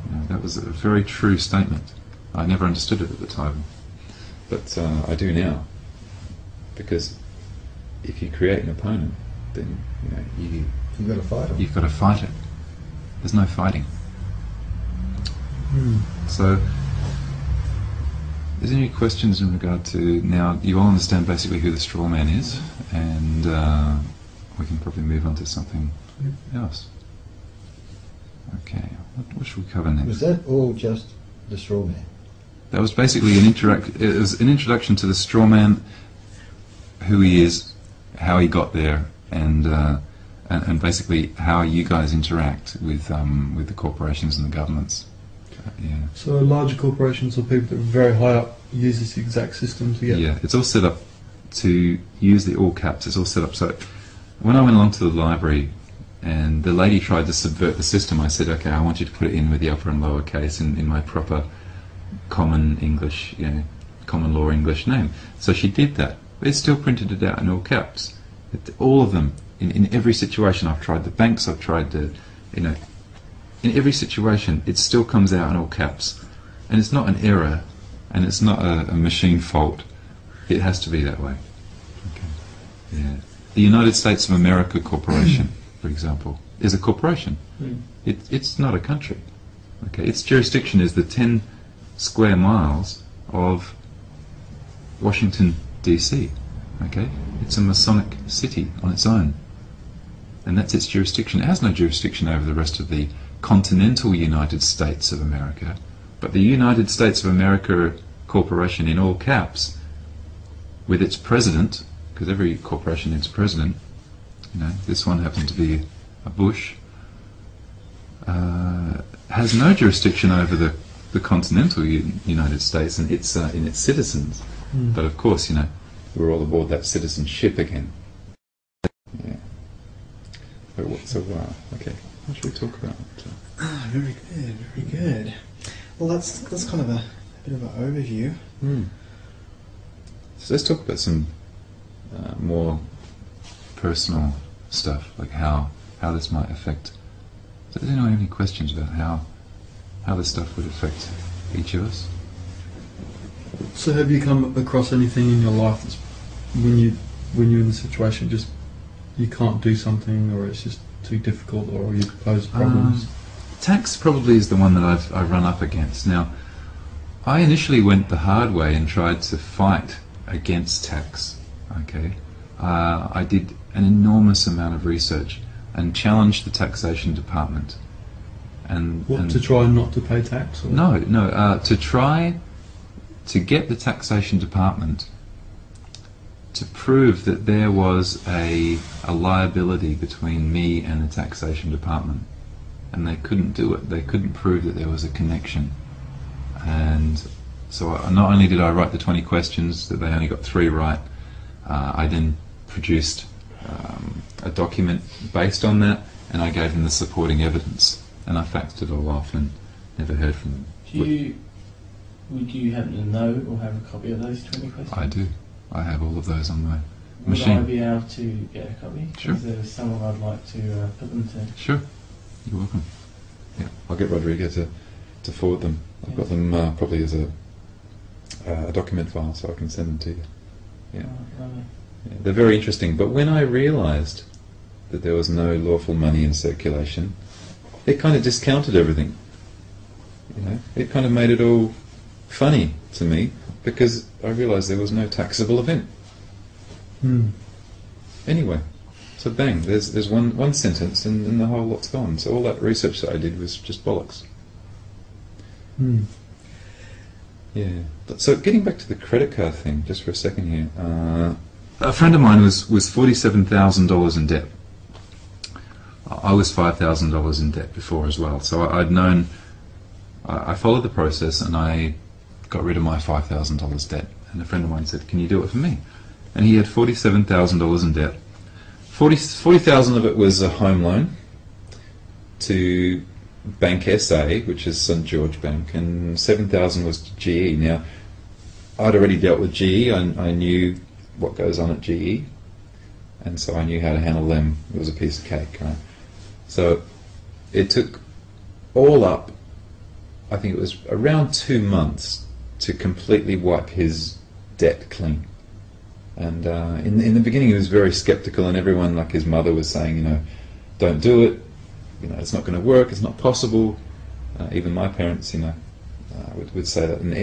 You know, that was a very true statement. I never understood it at the time, but I do now. Because if you create an opponent, then You've got to fight them. you've got to fight it. There's no fighting. So, is there any questions in regard to, now you all understand basically who the Strawman is, and we can probably move on to something else. Okay, what should we cover next? Was that all just the Strawman? That was basically it was an introduction to the Strawman, who he is, how he got there, and basically how you guys interact with the corporations and the governments. Yeah. So larger corporations or people that are very high up use this exact system to get... Yeah, it's all set up to use the all caps. It's all set up so when I went along to the library and the lady tried to subvert the system, I said, okay, I want you to put it in with the upper and lower case in my proper common English, common law English name. So she did that. But it still printed it out in all caps. All of them, in every situation. I've tried the banks, I've tried the, in every situation, it still comes out in all caps. And it's not an error, and it's not a machine fault. It has to be that way. Okay. Yeah. The United States of America Corporation, for example, is a corporation. It's not a country. Okay. Its jurisdiction is the 10 square miles of Washington, D.C. Okay. It's a Masonic city on its own. And that's its jurisdiction. It has no jurisdiction over the rest of the continental United States of America, but the United States of America Corporation in all caps, with its president, because every corporation needs a president, this one happened to be a Bush, has no jurisdiction over the continental United States and its in its citizens. But of course, we're all aboard that citizenship again. Yeah. So okay. What should we talk about? Very good, very good. Well, that's kind of a bit of an overview. So let's talk about some more personal stuff, like how this might affect. Does anyone have any questions about how this stuff would affect each of us? So have you come across anything in your life that's when you're in the situation just you can't do something, or it's just too difficult, or you pose problems? Tax probably is the one that I've run up against. Now, I initially went the hard way and tried to fight against tax. Okay, I did an enormous amount of research and challenged the taxation department. And to try not to pay tax? Or? No, to try to get the taxation department to prove that there was a liability between me and the taxation department. And they couldn't do it. They couldn't prove that there was a connection. And so not only did I write the 20 questions, that they only got 3 right, I then produced a document based on that, and I gave them the supporting evidence. And I faxed it all off and never heard from them. Would you happen to know or have a copy of those 20 questions? I do. I have all of those on my Would machine. I be able to get a copy? Sure. Is there someone I'd like to put them to? Sure. You're welcome. Yeah, I'll get Rodrigo to forward them. I've got them probably as a document file, so I can send them to you. Yeah. Oh, lovely. Yeah, they're very interesting. But when I realised that there was no lawful money in circulation, it kind of discounted everything. It kind of made it all funny to me, because I realised there was no taxable event. Anyway, so bang, there's one sentence and the whole lot's gone. So all that research that I did was just bollocks. Yeah. So getting back to the credit card thing, just for a second here. A friend of mine was $47,000 in debt. I was $5,000 in debt before as well. So I'd known, I followed the process and I got rid of my $5,000 debt. And a friend of mine said, can you do it for me? And he had $47,000 in debt. 40,000 of it was a home loan to Bank SA, which is St George Bank, and 7,000 was to GE. Now, I'd already dealt with GE. I knew what goes on at GE, and so I knew how to handle them. It was a piece of cake, right? So it took all up, I think it was around 2 months to completely wipe his debt clean. And in the beginning he was very skeptical, and everyone, like his mother, was saying, you know, don't do it, you know, it's not going to work, it's not possible. Even my parents, you know, would say that. And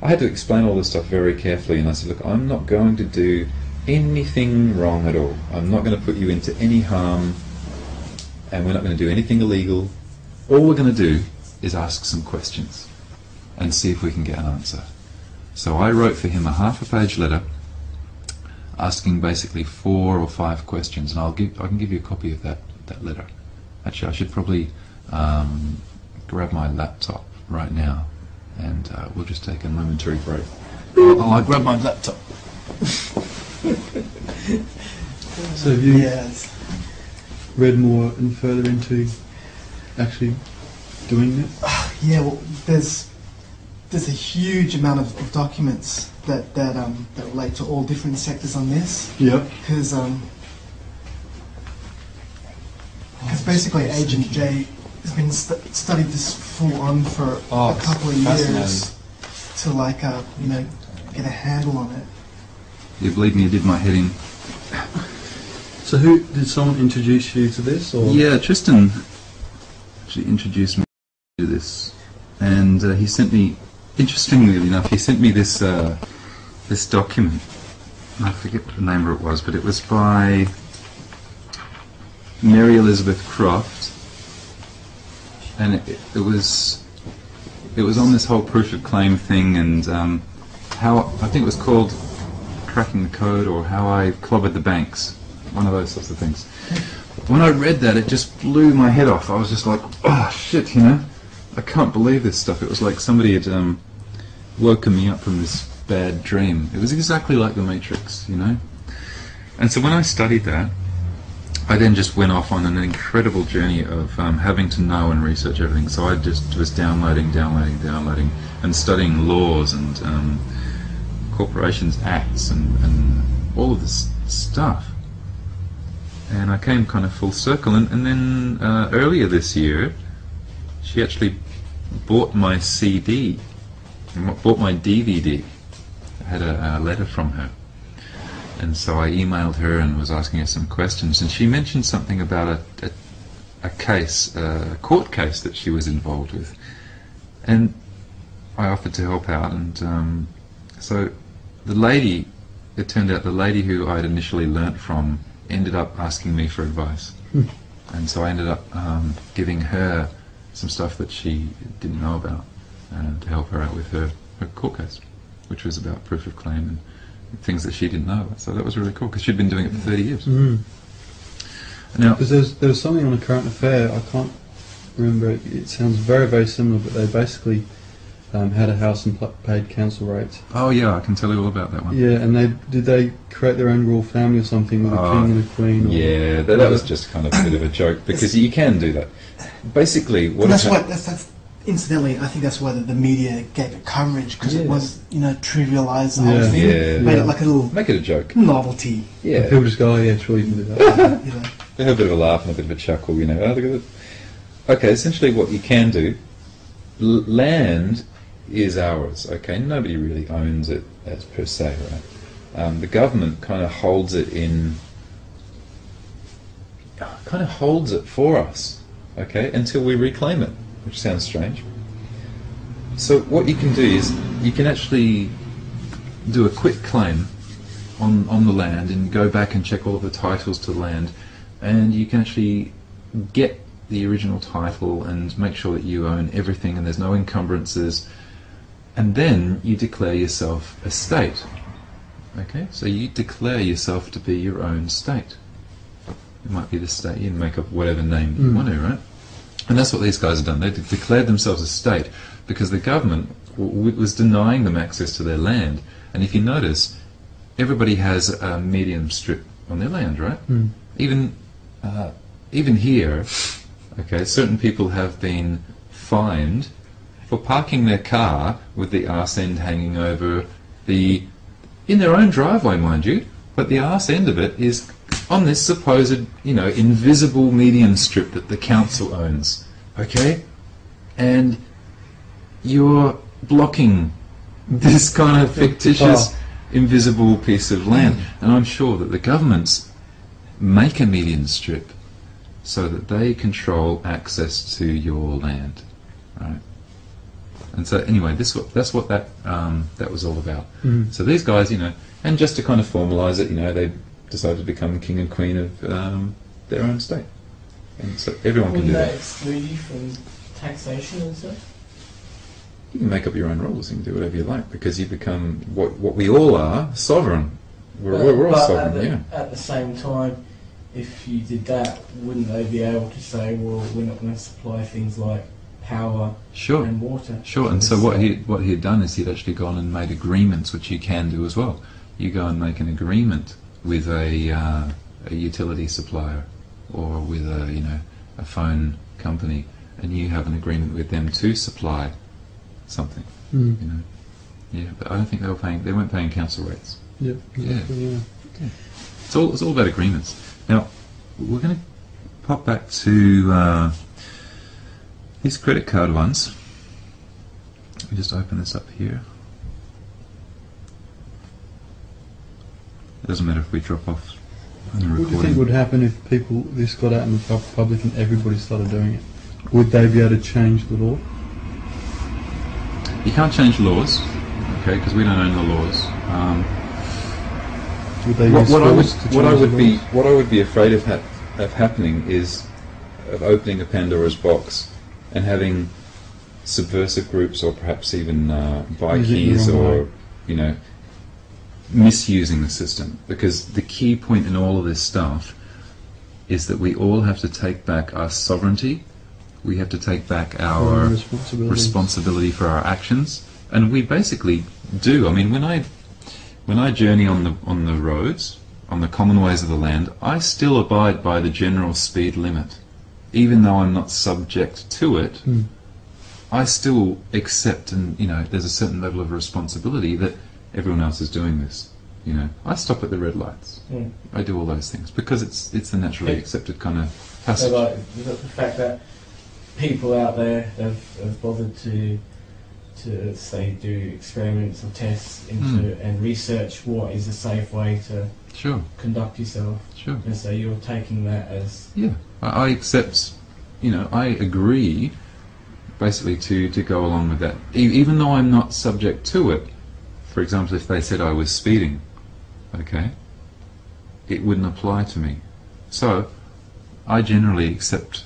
I had to explain all this stuff very carefully, and I said, look, I'm not going to do anything wrong at all. I'm not going to put you into any harm, and we're not going to do anything illegal. All we're going to do is ask some questions and see if we can get an answer. So I wrote for him a half-page letter asking basically 4 or 5 questions, and I can give you a copy of that letter. Actually, I should probably grab my laptop right now, and we'll just take a momentary break. I'll grab my laptop. So have you read more and further into actually doing this? Yeah, well, there's a huge amount of documents that relate to all different sectors on this. Yep. Because basically Agent J has been studied this full on for a couple of years to you know, get a handle on it. You believe me, you did my head in. So did someone introduce you to this? Or? Yeah, Tristan actually introduced me to this, and he sent me, interestingly enough, he sent me this this document. I forget what the name of it was, but it was by Mary Elizabeth Croft, and it was on this whole proof of claim thing, and how, I think it was called Cracking the Code, or How I Clobbered the Banks, one of those sorts of things. When I read that, it just blew my head off. I was just like, oh shit, you know, I can't believe this stuff. It was like somebody had woken me up from this bad dream. It was exactly like the Matrix, you know. And so when I studied that, I then just went off on an incredible journey of having to know and research everything. So I just was downloading, and studying laws and corporations acts and all of this stuff. And I came kind of full circle. And then earlier this year, she actually bought my CD, bought my DVD. I had a letter from her. And so I emailed her and was asking her some questions, and she mentioned something about a case, a court case that she was involved with. And I offered to help out, and so the lady, it turned out the lady who I'd initially learnt from ended up asking me for advice. And so I ended up giving her some stuff that she didn't know about to help her out with her court case, which was about proof of claim and things that she didn't know about. So that was really cool, because she'd been doing it for 30 years. Now, because there was something on a current affair, I can't remember, it sounds very, very similar, but they basically had a house and paid council rates. oh yeah, I can tell you all about that one. Yeah, and did they create their own royal family or something with a king and a queen? Or Yeah, that was just kind of a bit of a joke, because you can do that. Basically, what that's incidentally, I think that's why the media gave it coverage, because it was, you know, trivialised the whole thing. Yeah. Made it like a little make it a joke. novelty. Yeah, people just go, oh yeah, sure you can do that. You know. they have a bit of a laugh and a bit of a chuckle, you know. Oh, look at it. Okay, essentially what you can do, land is ours, okay? Nobody really owns it as per se, right? The government kind of holds it for us, okay, until we reclaim it, which sounds strange. So what you can do is, you can actually do a quick claim on the land and go back and check all of the titles to the land, and you can actually get the original title and make sure that you own everything and there's no encumbrances, and then you declare yourself a state. Okay, so you declare yourself to be your own state. It might be the state. You can make up whatever name you want to, right? And that's what these guys have done. They declared themselves a state because the government was denying them access to their land. And if you notice, everybody has a median strip on their land, right? Even here, okay, certain people have been fined for parking their car with the arse end hanging over in their own driveway, mind you, but the arse end of it is on this supposed, invisible median strip that the council owns, okay? And you're blocking this kind of fictitious, invisible piece of land. And I'm sure that the governments make a median strip so that they control access to your land, right? And so anyway, that's what that was all about. So these guys, and just to kind of formalise it, they decided to become king and queen of their own state. And so everyone can do that. Would that exclude you from taxation and stuff? You can make up your own rules. You can do whatever you like because you become what we all are, sovereign. We're all sovereign, At the same time, if you did that, wouldn't they be able to say, well, we're not going to supply things like power and water? Sure. And so what he had done is he'd actually gone and made agreements, which you can do as well. You go and make an agreement with a utility supplier or with a phone company, and you have an agreement with them to supply something. Yeah, but I don't think they weren't paying council rates. Yeah. It's all about agreements. Now we're going to pop back to these credit card ones. Let me just open this up here. It doesn't matter if we drop off on the recording. What do you think would happen if this got out in the public and everybody started doing it? Would they be able to change the law? You can't change laws, okay, because we don't own the laws. Would they use force to change the laws? What I would be afraid of happening is of opening a Pandora's box and having subversive groups, or perhaps even bikies, or misusing the system. Because the key point in all of this stuff is that we all have to take back our sovereignty. We have to take back our responsibility for our actions, and we basically do. I mean, when I journey on the roads, on the common ways of the land, I still abide by the general speed limit, even though I'm not subject to it. I still accept, and there's a certain level of responsibility that everyone else is doing this. I stop at the red lights. I do all those things because it's the naturally accepted kind of passage. So, you've got the fact that people out there have bothered to say do experiments or tests into and research what is a safe way to conduct yourself. Sure. And so you're taking that as I accept. I agree, basically to go along with that, even though I'm not subject to it. For example, if they said I was speeding, okay, it wouldn't apply to me. So I generally accept,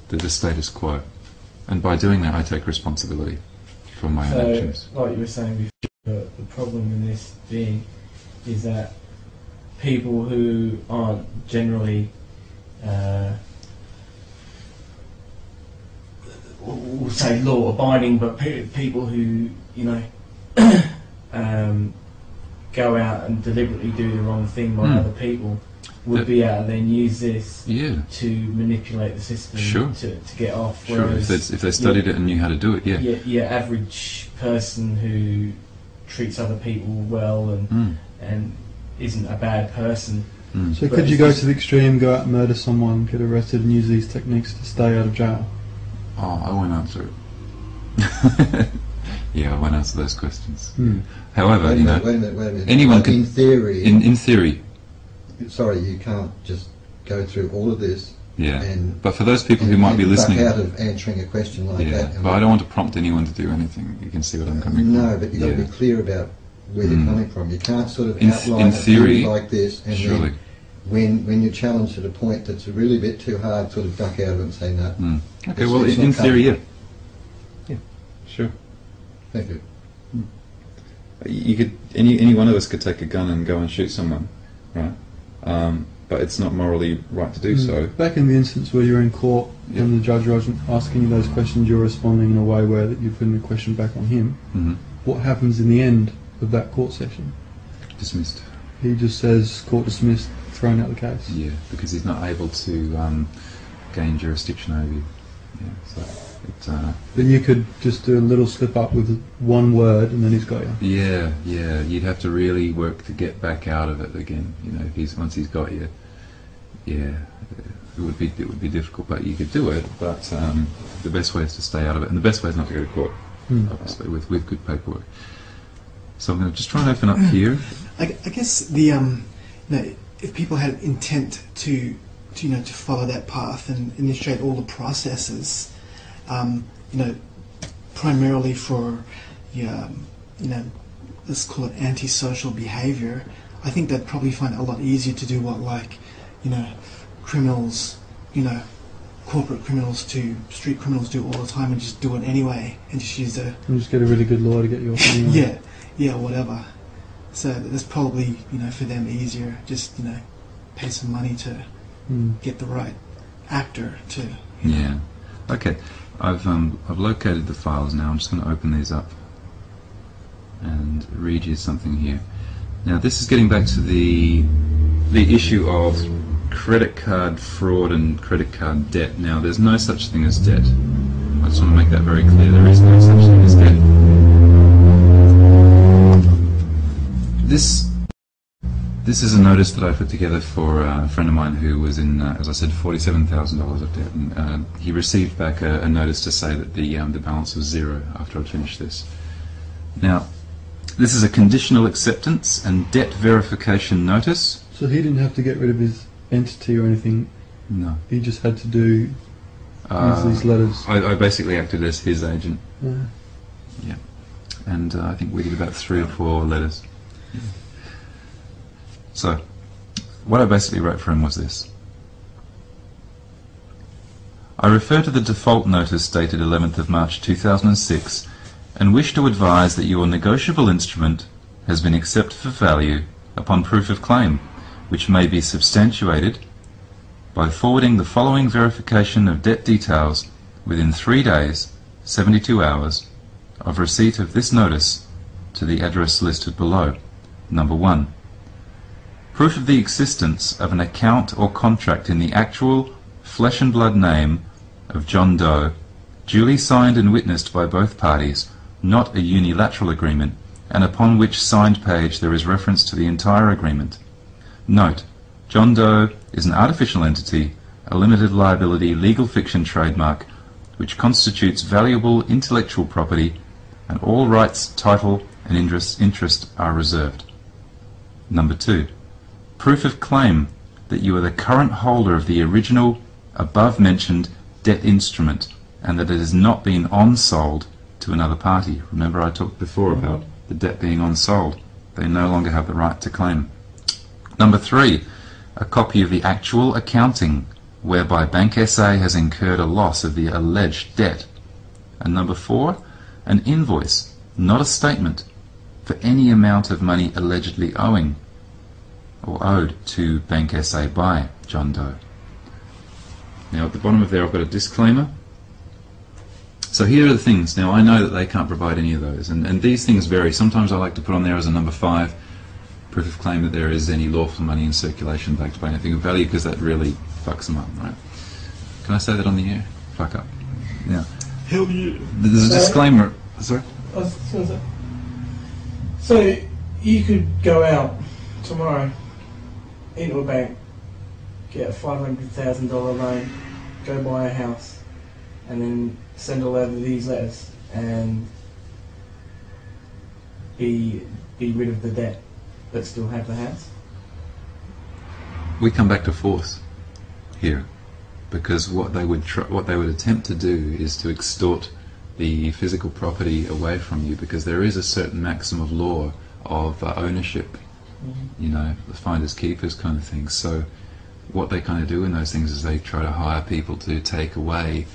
the status quo, and by doing that I take responsibility for my own actions. Like you were saying before, the problem in this being is that people who aren't generally we'll say law abiding, but people who go out and deliberately do the wrong thing by other people would be able to then use this to manipulate the system to get off. Whereas if they studied it and knew how to do it, your average person who treats other people well and isn't a bad person. So could you go to the extreme, go out and murder someone, get arrested and use these techniques to stay out of jail? Oh, I won't answer it. I won't answer those questions. However, wait a minute. anyone can. In theory. In theory. Sorry, you can't just go through all of this. But for those people who might be listening, back out of answering a question like that. But I don't want to prompt anyone to do anything. You can see what I'm coming from. No, but you've got to be clear about where you're coming from. You can't sort of outline in theory, like this, and then when you're challenged at a point that's a really bit too hard, sort of duck out of it and say no. Okay, well, in theory, yeah, sure. Thank you. You could any one of us could take a gun and go and shoot someone, right? but it's not morally right to do so. Back in the instance where you're in court and the judge wasn't asking you those questions, you're responding in a way where that you're putting the question back on him. What happens in the end of that court session? Dismissed. He just says, court dismissed, thrown out the case. Yeah, because he's not able to gain jurisdiction over you. Yeah, so Then you could just do a little slip up with one word and then he's got you. yeah, you'd have to really work to get back out of it again. You know, if once he's got you, it would be difficult, but you could do it. But the best way is to stay out of it, and the best way is not to go to court, obviously, with good paperwork. So I'm going to just try and open up here. I guess the if people had intent to follow that path and initiate all the processes, primarily for let's call it antisocial behaviour, I think they'd probably find it a lot easier to do what criminals, corporate criminals to street criminals do all the time, and just do it anyway, and just use and just get a really good lawyer to get you off anyway. yeah, whatever. So that's probably for them easier. Just pay some money to get the right actor to. Yeah. Okay. I've located the files now. I'm just going to open these up and read you something here. Now this is getting back to the issue of credit card fraud and credit card debt. Now there's no such thing as debt. I just want to make that very clear. There is no such thing as debt. This is a notice that I put together for a friend of mine who was in, as I said, $47,000 of debt, and he received back a notice to say that the balance was zero after I'd finished this. Now, this is a conditional acceptance and debt verification notice. So he didn't have to get rid of his entity or anything. No. He just had to use these letters. I basically acted as his agent. Yeah. And I think we did about 3 or 4 letters. Yeah. So, what I basically wrote for him was this. I refer to the default notice dated 11th of March 2006 and wish to advise that your negotiable instrument has been accepted for value upon proof of claim, which may be substantiated by forwarding the following verification of debt details within 3 days, 72 hours, of receipt of this notice to the address listed below. Number 1. Proof of the existence of an account or contract in the actual flesh and blood name of John Doe, duly signed and witnessed by both parties, not a unilateral agreement, and upon which signed page there is reference to the entire agreement. Note: John Doe is an artificial entity, a limited liability legal fiction trademark, which constitutes valuable intellectual property, and all rights, title, and interest are reserved. Number 2. Proof of claim that you are the current holder of the original above-mentioned debt instrument and that it has not been on-sold to another party. Remember I talked before about the debt being on-sold. They no longer have the right to claim. Number 3. A copy of the actual accounting whereby Bank SA has incurred a loss of the alleged debt. And number 4. An invoice, not a statement, for any amount of money allegedly owing or owed to Bank SA by John Doe. Now at the bottom of there I've got a disclaimer. So here are the things. Now I know that they can't provide any of those, and these things vary. Sometimes I like to put on there as a number 5, proof of claim that there is any lawful money in circulation backed by anything of value, because that really fucks them up, right? Can I say that on the air? Fuck up. Yeah. Hell yeah. There's a disclaimer. Sorry? I was going to say. So you could go out tomorrow into a bank, get a $500,000 loan, go buy a house, and then send all over these letters and be rid of the debt but still have the house? We come back to force here, because what they would attempt to do is to extort the physical property away from you, because there is a certain maxim of law of ownership. You know, the finders keepers kind of thing. So what they kind of do in those things is they try to hire people to take away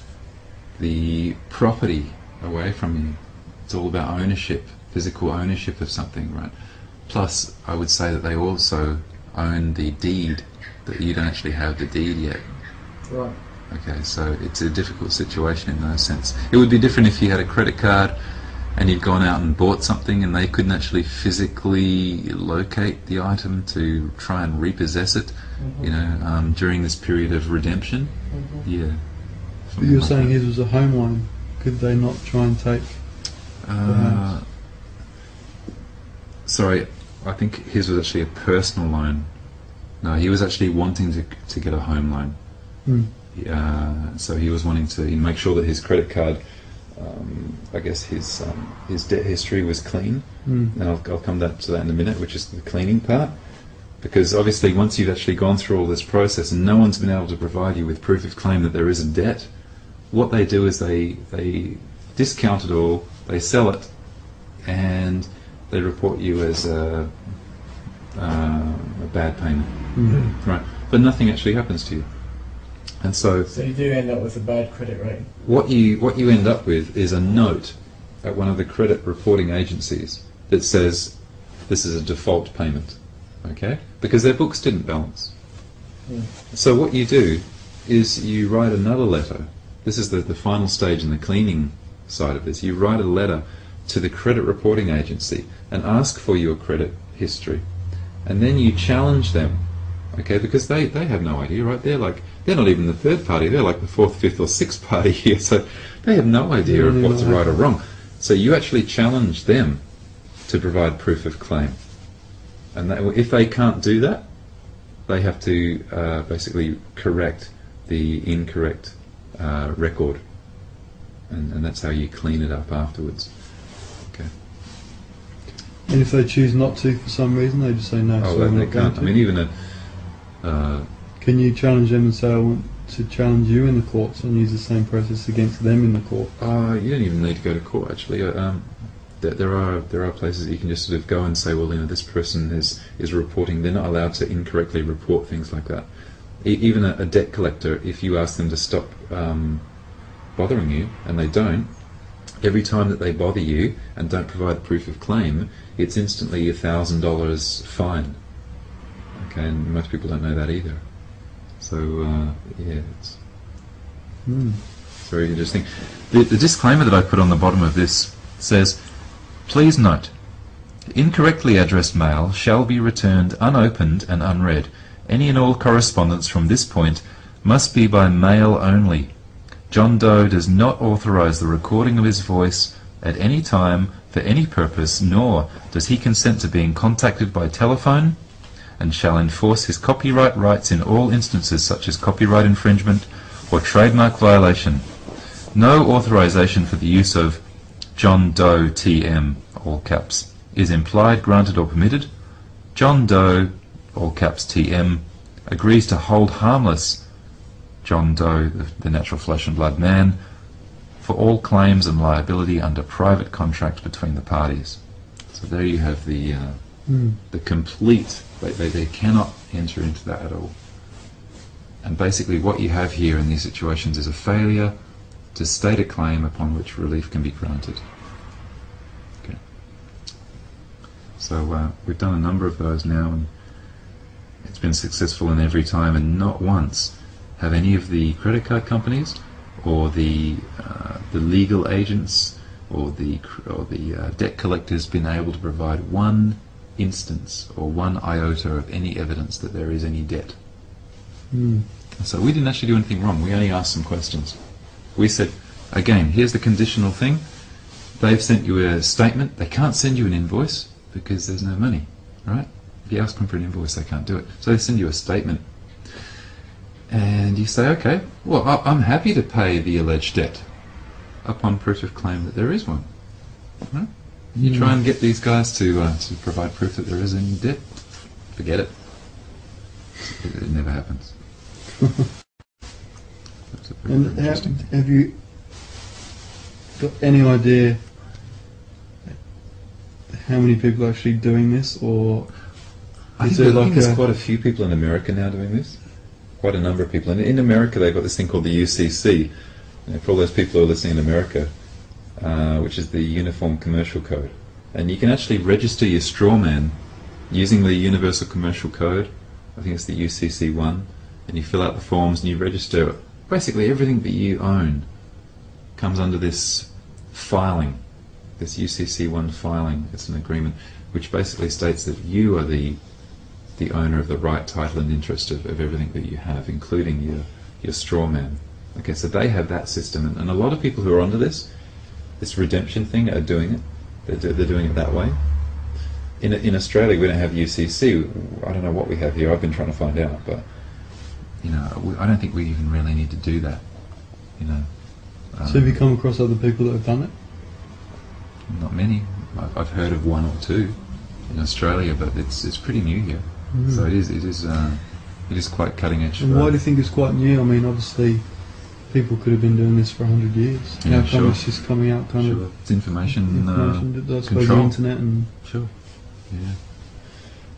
the property away from you. It's all about ownership, physical ownership of something, right? Plus, I would say that they also own the deed, that you don't actually have the deed yet. Right. Okay, so it's a difficult situation in that sense. It would be different if you had a credit card and you'd gone out and bought something and they couldn't actually physically locate the item to try and repossess it, you know, during this period of redemption. Yeah. But you're saying his was a home loan. Could they not try and take the house? Sorry, I think his was actually a personal loan. No, he was actually wanting to get a home loan. So he was wanting to make sure that his credit card, I guess his debt history was clean. And I'll come to that in a minute, which is the cleaning part. Because obviously once you've actually gone through all this process and no one's been able to provide you with proof of claim that there is a debt, what they do is they discount it all, they sell it, and they report you as a bad payment. Right. But nothing actually happens to you. And so you do end up with a bad credit rating. What you end up with is a note at one of the credit reporting agencies that says this is a default payment, okay? Because their books didn't balance. So what you do is you write another letter. This is the final stage in the cleaning side of this. You write a letter to the credit reporting agency and ask for your credit history, and then you challenge them, okay? Because they have no idea, right? They're not even the third party, they're like the fourth, fifth or sixth party here, so they have no idea of what's right or wrong. So you actually challenge them to provide proof of claim. And if they can't do that, they have to basically correct the incorrect record. And that's how you clean it up afterwards. Okay. And if they choose not to for some reason, they just say no. Oh, so they can't. I mean, even can you challenge them and say, I want to challenge you in the courts and use the same process against them in the court? You don't even need to go to court, actually. There are places you can just sort of go and say, well, you know, this person is reporting. They're not allowed to incorrectly report things like that. Even a debt collector, if you ask them to stop bothering you, and they don't, every time that they bother you and don't provide proof of claim, it's instantly $1,000 fine. Okay, and most people don't know that either. So yeah, it's very interesting. The disclaimer that I put on the bottom of this says, please note, incorrectly addressed mail shall be returned unopened and unread. Any and all correspondence from this point must be by mail only. John Doe does not authorize the recording of his voice at any time for any purpose, nor does he consent to being contacted by telephone, and shall enforce his copyright rights in all instances such as copyright infringement or trademark violation. No authorization for the use of John Doe TM, all caps, is implied, granted or permitted. John Doe, all caps TM, agrees to hold harmless John Doe, the natural flesh and blood man, for all claims and liability under private contract between the parties. So there you have the complete, they cannot enter into that at all. And basically what you have here in these situations is a failure to state a claim upon which relief can be granted. Okay. So we've done a number of those now, and it's been successful in every time, and not once have any of the credit card companies or the legal agents or the debt collectors been able to provide one instance or one iota of any evidence that there is any debt. So we didn't actually do anything wrong. We only asked some questions. We said, again, here's the conditional thing. They've sent you a statement. They can't send you an invoice because there's no money, right? If you ask them for an invoice, they can't do it. So they send you a statement. And you say, okay, well, I'm happy to pay the alleged debt upon proof of claim that there is one. Right? You try and get these guys to provide proof that there is any debt. Forget it. It never happens. And have you got any idea how many people are actually doing this, or I think there's quite a few people in America now doing this. Quite a number of people. And in America, they've got this thing called the UCC. And for all those people who are listening in America, which is the Uniform Commercial Code. And you can actually register your strawman using the Universal Commercial Code I think it's the UCC1, and you fill out the forms and you register. Basically everything that you own comes under this filing, this UCC1 filing. It's an agreement which basically states that you are the owner of the right, title and interest of everything that you have, including your straw man. Okay, so they have that system, and a lot of people who are onto this redemption thing are doing it. They're doing it that way. In Australia, we don't have UCC. I don't know what we have here. I've been trying to find out, but I don't think we even really need to do that. So have you come across other people that have done it? Not many. I've heard of one or two in Australia, but it's pretty new here. So it is quite cutting edge. And why do you think it's quite new? I mean, obviously, people could have been doing this for 100 years. Yeah, How come it's just coming out kind of... It's information I suppose control. the internet and... Sure. Yeah.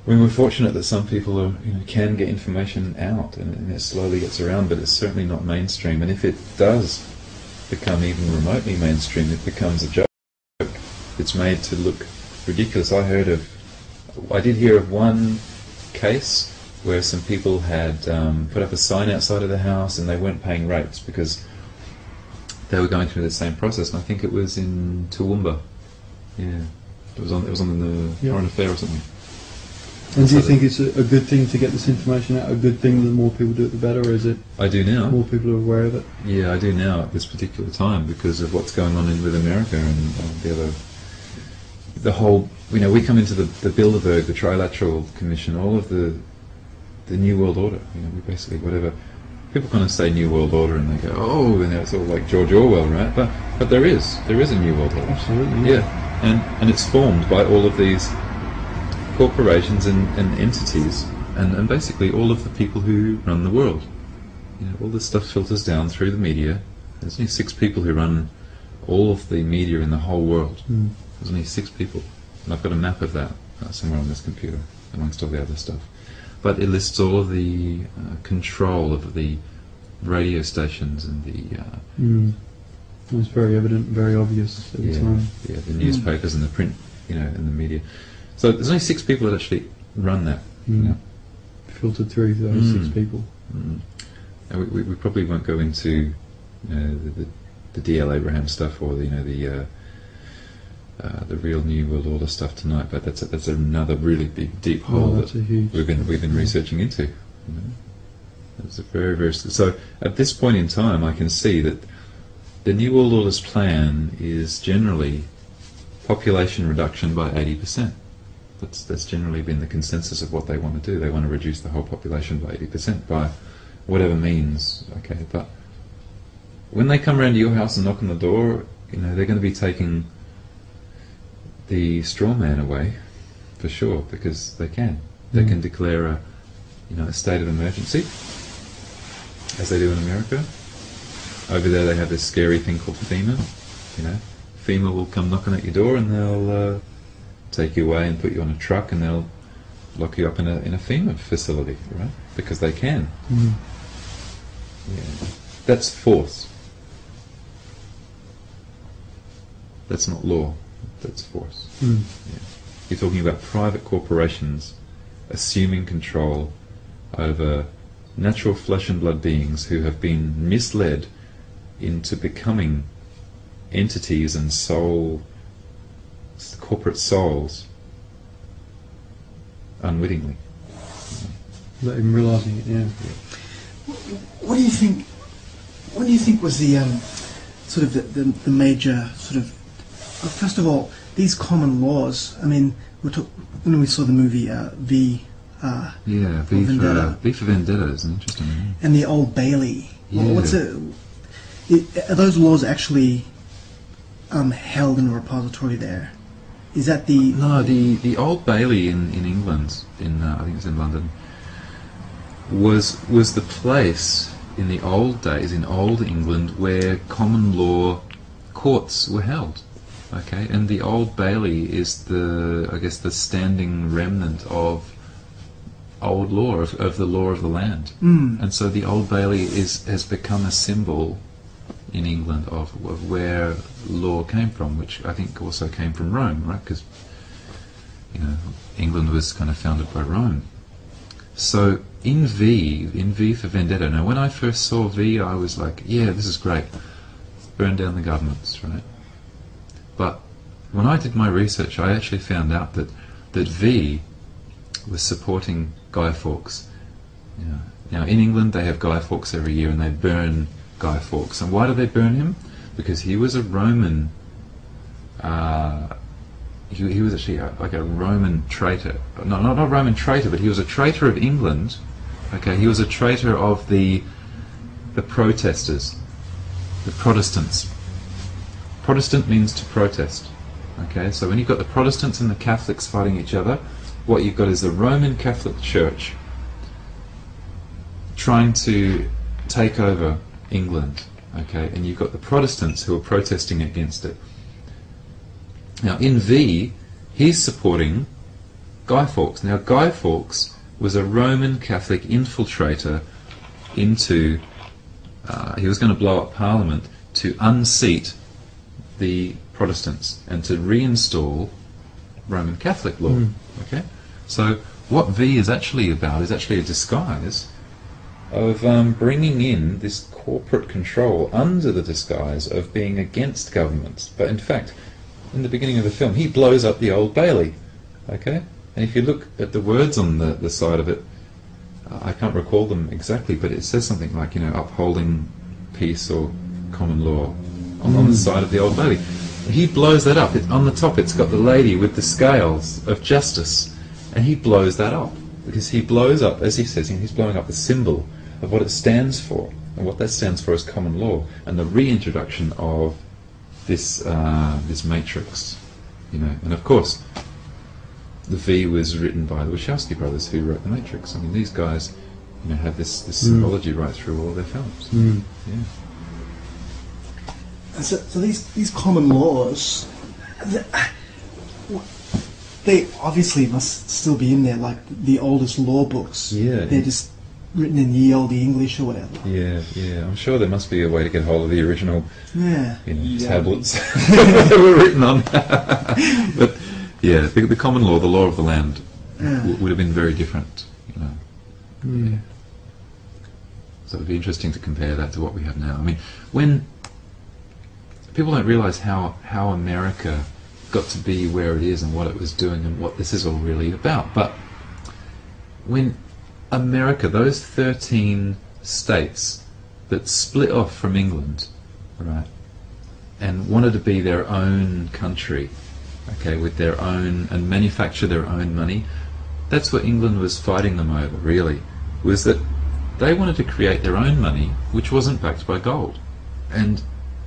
I mean, we're fortunate that some people are, can get information out, and it slowly gets around, but it's certainly not mainstream. And if it does become even remotely mainstream, it becomes a joke. It's made to look ridiculous. I did hear of one case where some people had put up a sign outside of the house and they weren't paying rates because they were going through the same process. And I think it was in Toowoomba. Yeah, it was on the Foreign Affair or something. And do you think it's a good thing to get this information out? A good thing, the more people do it, the better, or is it? I do now. More people are aware of it. Yeah, I do now at this particular time because of what's going on with America and the whole. We come into the Bilderberg, the Trilateral Commission, all of the New World Order. We basically whatever people kind of say New World Order and they go, oh, and it's all like George Orwell, right? But there is a New World Order. Absolutely. Yeah, and it's formed by all of these corporations and entities and basically all of the people who run the world. All this stuff filters down through the media. There's only 6 people who run all of the media in the whole world. There's only 6 people, and I've got a map of that somewhere on this computer amongst all the other stuff. But it lists all of the control of the radio stations and the it's very evident, very obvious at the time. Yeah, the newspapers and the print, and the media. So there's only 6 people that actually run that. Filtered through those 6 people. And we probably won't go into the D.L. Abraham stuff or the real New World Order stuff tonight, but that's another really big deep hole that we've been researching into. It's a very, very so at this point in time, I can see that the New World Order's plan is generally population reduction by 80%. That's generally been the consensus of what they want to do. They want to reduce the whole population by 80% by whatever means. Okay, but when they come around to your house and knock on the door, they're going to be taking the straw man away for sure because they can. They can declare a state of emergency, as they do in America. Over there, they have this scary thing called FEMA. FEMA will come knocking at your door and they'll take you away and put you on a truck and they'll lock you up in a FEMA facility, right? Because they can. Yeah. That's force. That's not law. That's force. Yeah. You're talking about private corporations assuming control over natural flesh and blood beings who have been misled into becoming entities and corporate souls unwittingly. Not even realising it, yeah. What do you think was the sort of the major sort of first of all, these common laws, I mean, when we saw the movie V for Vendetta is an interesting one. And the Old Bailey. Yeah. Are those laws actually held in a repository there? Is that the... No, the Old Bailey in England, I think it's in London, was the place in the old days, in old England, where common law courts were held. Okay, and the Old Bailey is the standing remnant of old law, of the law of the land. And so the Old Bailey has become a symbol in England of where law came from, which I think also came from Rome, right? Because England was kind of founded by Rome. So in V for Vendetta. Now, when I first saw V, I was like, yeah, this is great. Burn down the governments, right? But when I did my research, I actually found out that V was supporting Guy Fawkes. Yeah. Now, in England, they have Guy Fawkes every year, and they burn Guy Fawkes. And why do they burn him? Because he was a Roman. He was actually like a Roman traitor. No, not a Roman traitor, but he was a traitor of England. Okay, he was a traitor of the protesters, the Protestants. Protestant means to protest. Okay, so when you've got the Protestants and the Catholics fighting each other, what you've got is the Roman Catholic Church trying to take over England. Okay, and you've got the Protestants who are protesting against it. Now, in V, he's supporting Guy Fawkes. Now, Guy Fawkes was a Roman Catholic infiltrator into... he was going to blow up Parliament to unseat the Protestants and to reinstall Roman Catholic law. Okay, so what V is actually about is actually a disguise of bringing in this corporate control under the disguise of being against governments. But in fact, in the beginning of the film, he blows up the Old Bailey. Okay, and if you look at the words on the side of it, I can't recall them exactly, but it says something like, you know, upholding peace or common law on the side of the Old Bailey. He blows that up. On the top it's got the lady with the scales of justice, and he blows that up because he blows up, as he says, he's blowing up the symbol of what it stands for, and what that stands for is common law and the reintroduction of this this matrix, you know. And of course, the V was written by the Wachowski brothers, who wrote the Matrix. I mean, these guys, you know, have this symbology right through all of their films. Yeah. So these common laws, they obviously must still be in there, like the oldest law books. Yeah. They're just written in ye olde English or whatever. Yeah, yeah. I'm sure there must be a way to get hold of the original, you know, tablets that were written on. But yeah, the common law, the law of the land, would have been very different, you know. Yeah. So it would be interesting to compare that to what we have now. I mean, when people don't realise how America got to be where it is and what it was doing and what this is all really about. But when America, those 13 states that split off from England, right, and wanted to be their own country, okay, with their own, and manufacture their own money, that's what England was fighting them over, really, was that they wanted to create their own money which wasn't backed by gold. And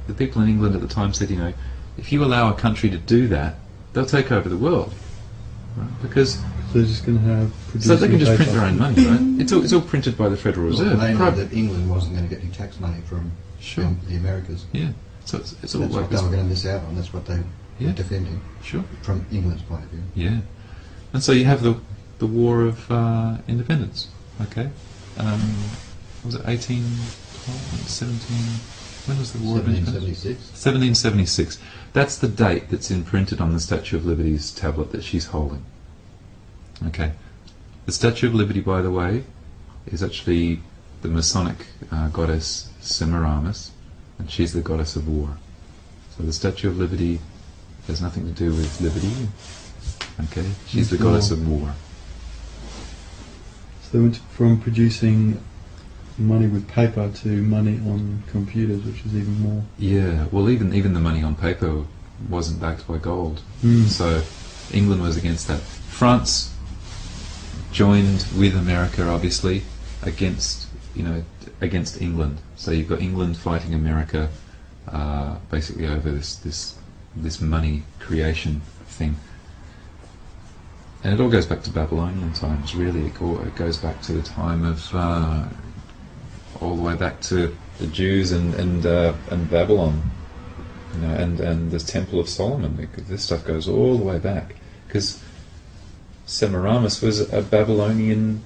the people in England at the time said, you know, if you allow a country to do that, they'll take over the world, right? Because they're just going to have... So they can just print their own money, right? It's all printed by the Federal Reserve. Well, they know that England wasn't going to get any tax money from the Americas. Yeah, so it's all that's like what they were going to miss out on. That's what they were defending. Sure. From England's point of view. Yeah, and so you have the War of Independence. Okay, was it 1812, 17? When was the War of Independence? 1776. That's the date that's imprinted on the Statue of Liberty's tablet that she's holding. Okay. The Statue of Liberty, by the way, is actually the Masonic goddess Semiramis, and she's the goddess of war. So the Statue of Liberty has nothing to do with liberty. Okay. She's the goddess of war. So they went from producing money with paper to money on computers, which is even more. Yeah, well, even the money on paper wasn't backed by gold. So England was against that. France joined with America, obviously, against England. So you've got England fighting America, basically over this money creation thing. And it all goes back to Babylonian times, really. It goes back to the time of all the way back to the Jews and Babylon, you know, and the Temple of Solomon. This stuff goes all the way back, because Semiramis was a Babylonian,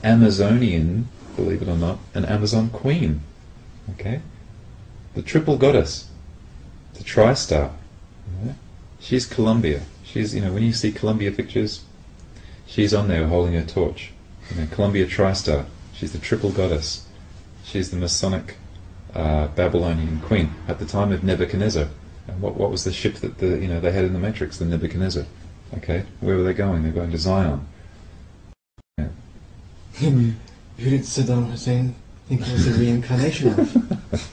Amazonian, believe it or not, an Amazon queen. Okay, the triple goddess, the tri-star. You know? She's Columbia. She's, you know, when you see Columbia pictures, she's on there holding her torch. You know, Columbia TriStar. She's the triple goddess. She's the Masonic Babylonian queen at the time of Nebuchadnezzar. And what was the ship that they had in the Matrix? The Nebuchadnezzar. Okay, where were they going? They're going to Zion. Yeah. Who did Saddam Hussein think it was a reincarnation of?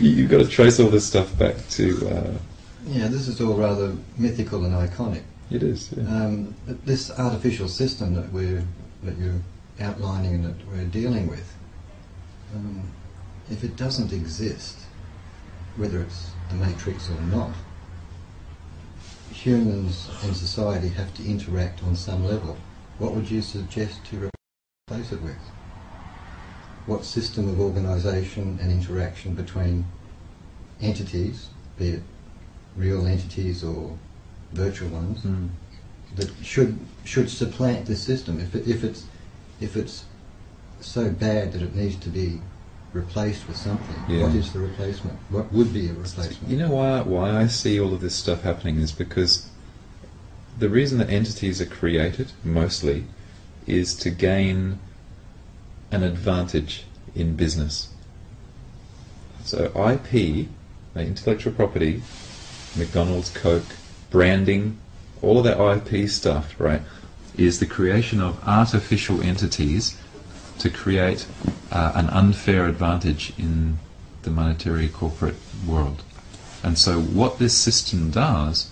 You've got to trace all this stuff back to. Yeah, this is all rather mythical and iconic. It is. Yeah. This artificial system that you're outlining and that we're dealing with, if it doesn't exist, whether it's the Matrix or not, humans and society have to interact on some level. What would you suggest to replace it with? What system of organisation and interaction between entities, be it real entities or virtual ones, that should supplant this system? If it's so bad that it needs to be replaced with something, what is the replacement? What would be a replacement? You know why I see all of this stuff happening is because the reason that entities are created, mostly, is to gain an advantage in business. So IP, intellectual property, McDonald's, Coke, branding, all of that IP stuff, right, is the creation of artificial entities to create an unfair advantage in the monetary corporate world. And so what this system does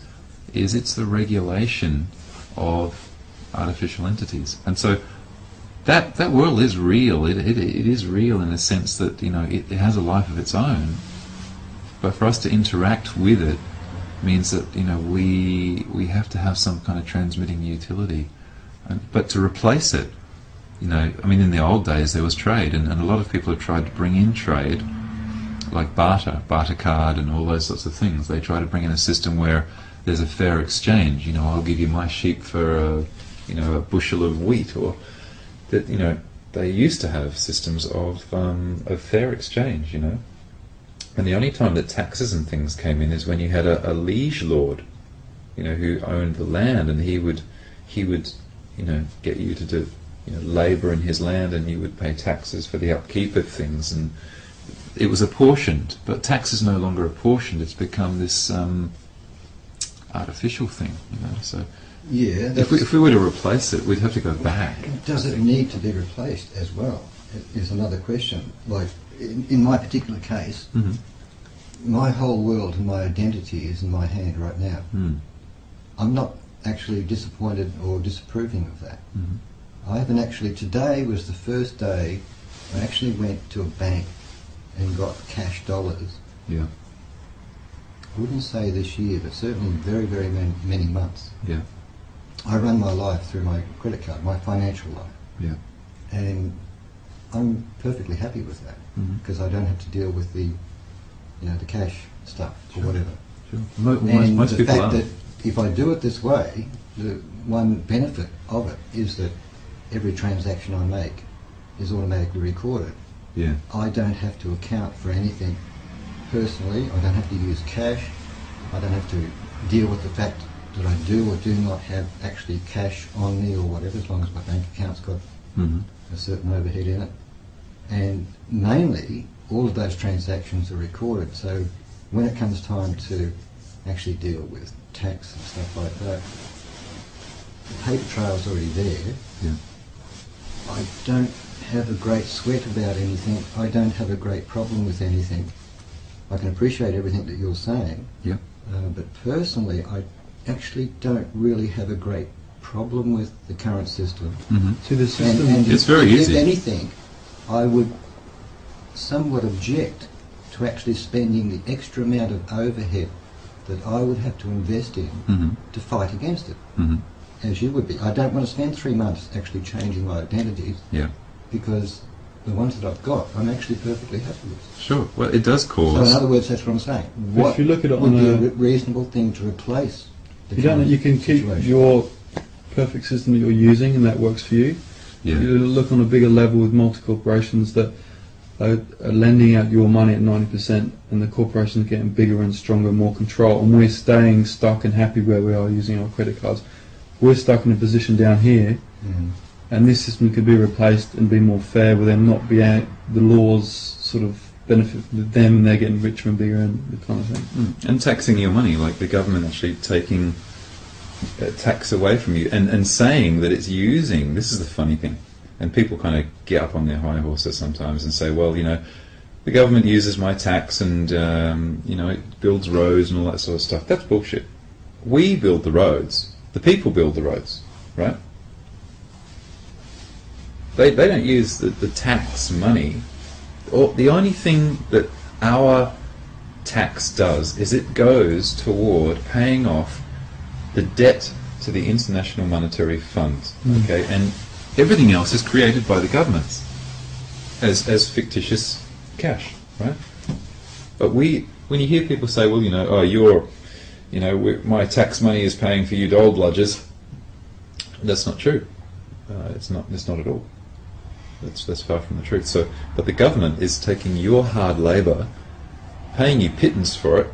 is it's the regulation of artificial entities. And so that world is real. It is real in the sense that it has a life of its own. But for us to interact with it means that we have to have some kind of transmitting utility. But to replace it, in the old days there was trade, and a lot of people have tried to bring in trade, like barter card and all those sorts of things. They try to bring in a system where there's a fair exchange. I'll give you my sheep for a bushel of wheat, or that they used to have systems of fair exchange. And the only time that taxes and things came in is when you had a liege lord, who owned the land, and he would get you to do labour in his land, and you would pay taxes for the upkeep of things, and it was apportioned. But tax is no longer apportioned; it's become this artificial thing. So if we were to replace it, we'd have to go back. Does it need to be replaced as well? Is another question. Like in my particular case, my whole world and my identity is in my hand right now. I'm not actually disappointed or disapproving of that. I haven't actually. Today was the first day I actually went to a bank and got cash dollars. Yeah. I wouldn't say this year, but certainly very, very many months. Yeah. I run my life through my credit card, my financial life. Yeah. And I'm perfectly happy with that, because I don't have to deal with the cash stuff or whatever. Sure. And most the people fact are. that if I do it this way, the one benefit of it is that every transaction I make is automatically recorded. Yeah. I don't have to account for anything personally. I don't have to use cash. I don't have to deal with the fact that I do or do not have actually cash on me or whatever, as long as my bank account's got a certain overhead in it. And mainly, all of those transactions are recorded, so when it comes time to actually deal with tax and stuff like that, the paper trail's already there. Yeah. I don't have a great sweat about anything. I don't have a great problem with anything. I can appreciate everything that you're saying, but personally I actually don't really have a great problem with the current system. So the system, and it's very easy. If anything, I would somewhat object to actually spending the extra amount of overhead that I would have to invest in to fight against it, as you would be. I don't want to spend 3 months actually changing my identities, because the ones that I've got, I'm actually perfectly happy with. Sure. Well, it does cause. So in other words, that's what I'm saying. What if you look at it would on be a a reasonable thing to replace the You don't know, you can keep situation? your perfect system that you're using and that works for you. Yeah. You look on a bigger level with multi-corporations that are lending out your money at 90%, and the corporations are getting bigger and stronger, more control, and we're staying stuck and happy where we are using our credit cards. We're stuck in a position down here, and this system could be replaced and be more fair, will there not be the laws sort of benefit them and they're getting richer and bigger and the kind of thing? And taxing your money, like the government actually taking tax away from you and saying that it's using, this is the funny thing, and people kind of get up on their high horses sometimes and say, well, you know, the government uses my tax and, you know, it builds roads and all that sort of stuff. That's bullshit. We build the roads. The people build the roads, right? They don't use the tax money. Or the only thing that our tax does is it goes toward paying off the debt to the International Monetary Fund, okay? And everything else is created by the governments as fictitious cash, right? But when you hear people say, well, you know, oh, my tax money is paying for you dole bludgers, that's not true. It's not at all. That's far from the truth. So, but the government is taking your hard labour, paying you pittance for it,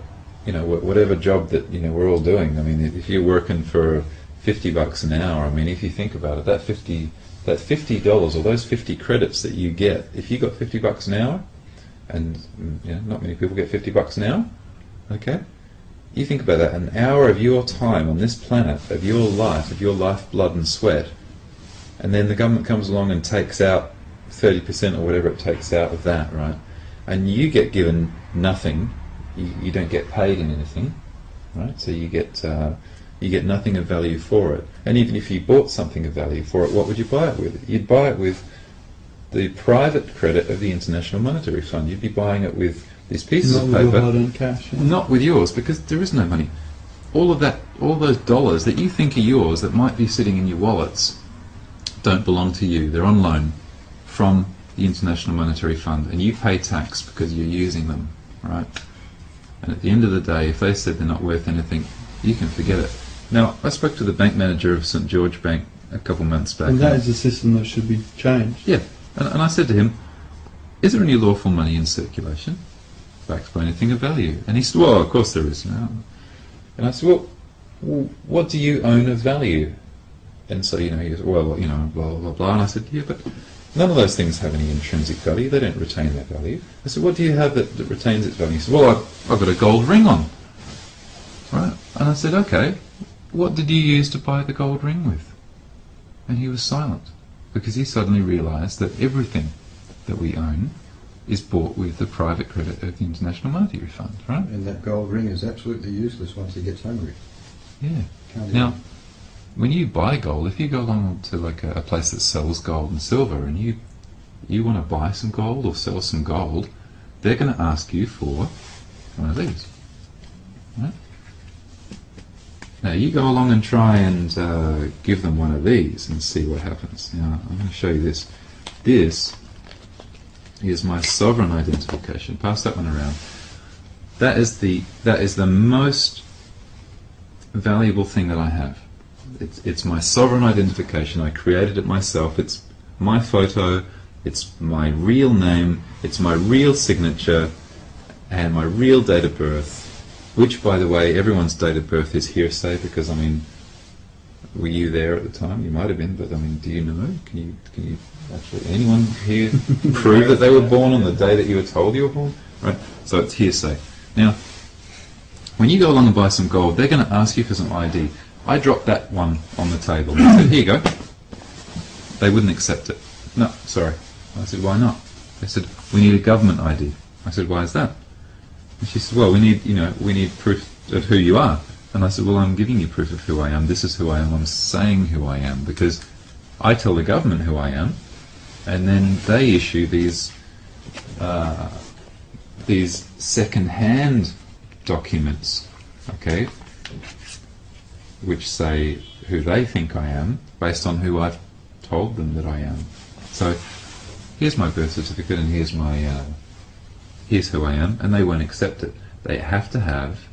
you know, whatever job that, you know, we're all doing. I mean, if you're working for $50 an hour, I mean, if you think about it, that $50 or those 50 credits that you get, if you got $50 an hour, and you know, not many people get $50 an hour, okay? You think about that, an hour of your time on this planet, of your life, blood and sweat, and then the government comes along and takes out 30% or whatever it takes out of that, right? And you get given nothing. You don't get paid in anything, right? So you get nothing of value for it. And even if you bought something of value for it, what would you buy it with? You'd buy it with the private credit of the International Monetary Fund. You'd be buying it with these pieces of paper. Not with hard-earned cash. Yeah. Not with yours, because there is no money. All those dollars that you think are yours that might be sitting in your wallets don't belong to you. They're on loan from the International Monetary Fund, and you pay tax because you're using them, right? And at the end of the day, if they said they're not worth anything, you can forget it. Now, I spoke to the bank manager of St George Bank a couple months back. And that is a system that should be changed. Yeah, and I said to him, is there any lawful money in circulation backed by anything of value? And he said, well, of course there is. And I said, well, what do you own of value? And so, you know, he goes, well, you know, blah, blah, blah. And I said, yeah, but none of those things have any intrinsic value. They don't retain their value. I said, what do you have that retains its value? He said, well, I've got a gold ring on. Right? And I said, okay, what did you use to buy the gold ring with? And he was silent, because he suddenly realised that everything that we own is bought with the private credit of the International Monetary Fund, right? And that gold ring is absolutely useless once he gets hungry. Yeah. Now, when you buy gold, if you go along to like a place that sells gold and silver, and you want to buy some gold or sell some gold, they're going to ask you for one of these, right? Now you go along and try and give them one of these and see what happens. Now I'm going to show you this. This is my sovereign identification. Pass that one around. That is the most valuable thing that I have. It's my sovereign identification. I created it myself. It's my photo. It's my real name. It's my real signature, and my real date of birth. Which, by the way, everyone's date of birth is hearsay, because, I mean, were you there at the time? You might have been, but I mean, do you know? Can you actually, anyone here prove that they were born on the day that you were told you were born? Right. So it's hearsay. Now, when you go along and buy some gold, they're going to ask you for some ID. I dropped that one on the table and said, here you go. They wouldn't accept it. No, sorry. I said, why not? They said, we need a government ID. I said, why is that? And she said, well, we need proof of who you are. And I said, well, I'm giving you proof of who I am. This is who I am. I'm saying who I am, because I tell the government who I am, and then they issue these second-hand documents, okay, which say who they think I am based on who I've told them that I am. So here's my birth certificate, and here's my here's who I am, and they won't accept it. They have to have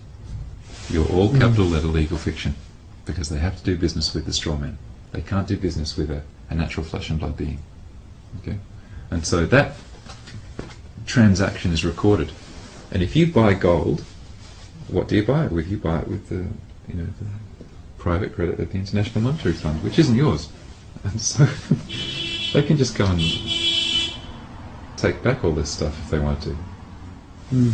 your all capital letter legal fiction, because they have to do business with the strawman. They can't do business with a natural flesh and blood being. Okay, and so that transaction is recorded. And if you buy gold, what do you buy it with? You buy it with the private credit of the International Monetary Fund, which isn't yours. And so they can just go and take back all this stuff if they want to. Mm.